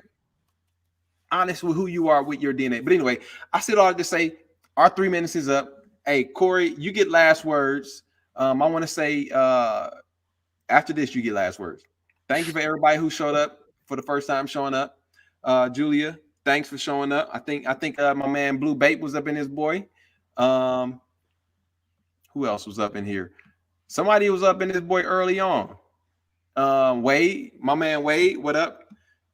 honest with who you are with your DNA. But anyway, I said all to say our 3 minutes is up. Hey, Corey, you get last words. I want to say after this, you get last words. Thank you for everybody who showed up for the first time showing up. Julia, thanks for showing up. I think my man Blue Bait was up in his boy. Who else was up in here? Somebody was up in this boy early on. Wade, my man Wade, what up?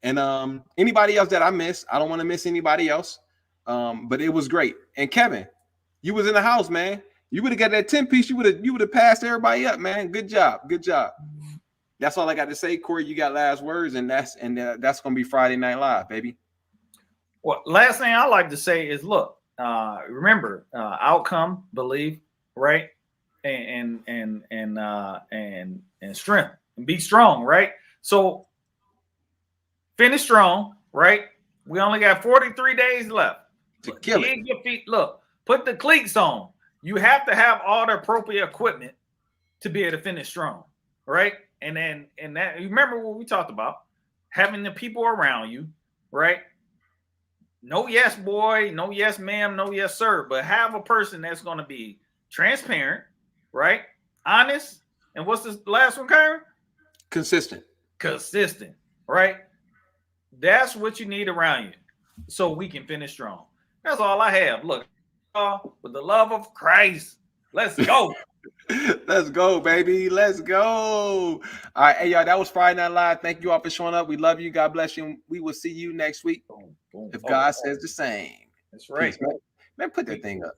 And anybody else that I missed, I don't want to miss anybody else. But it was great. And Kevin, you was in the house, man. You would have got that 10-piece. You would have passed everybody up, man. Good job. That's all I got to say. Corey, you got last words, and that's gonna be Friday Night Live, baby. Well, last thing I like to say is, look, remember, outcome, belief, right, and strength, and be strong, right. So finish strong, right. We only got 43 days left to kill it. Your feet. Look, put the cleats on. You have to have all the appropriate equipment to be able to finish strong, right? And that, you remember what we talked about, having the people around you, right? No yes, boy, no yes, ma'am, no yes, sir, but have a person that's going to be transparent, right? Honest, and what's the last one, Kyron? Consistent, right? That's what you need around you, so we can finish strong. That's all I have. Look, with the love of Christ, let's go. Let's go, baby. Let's go. All right, hey, y'all, that was Friday Night Live. Thank you all for showing up. We love you. God bless you. We will see you next week if God says the same. That's right. Peace, man, put that thing up.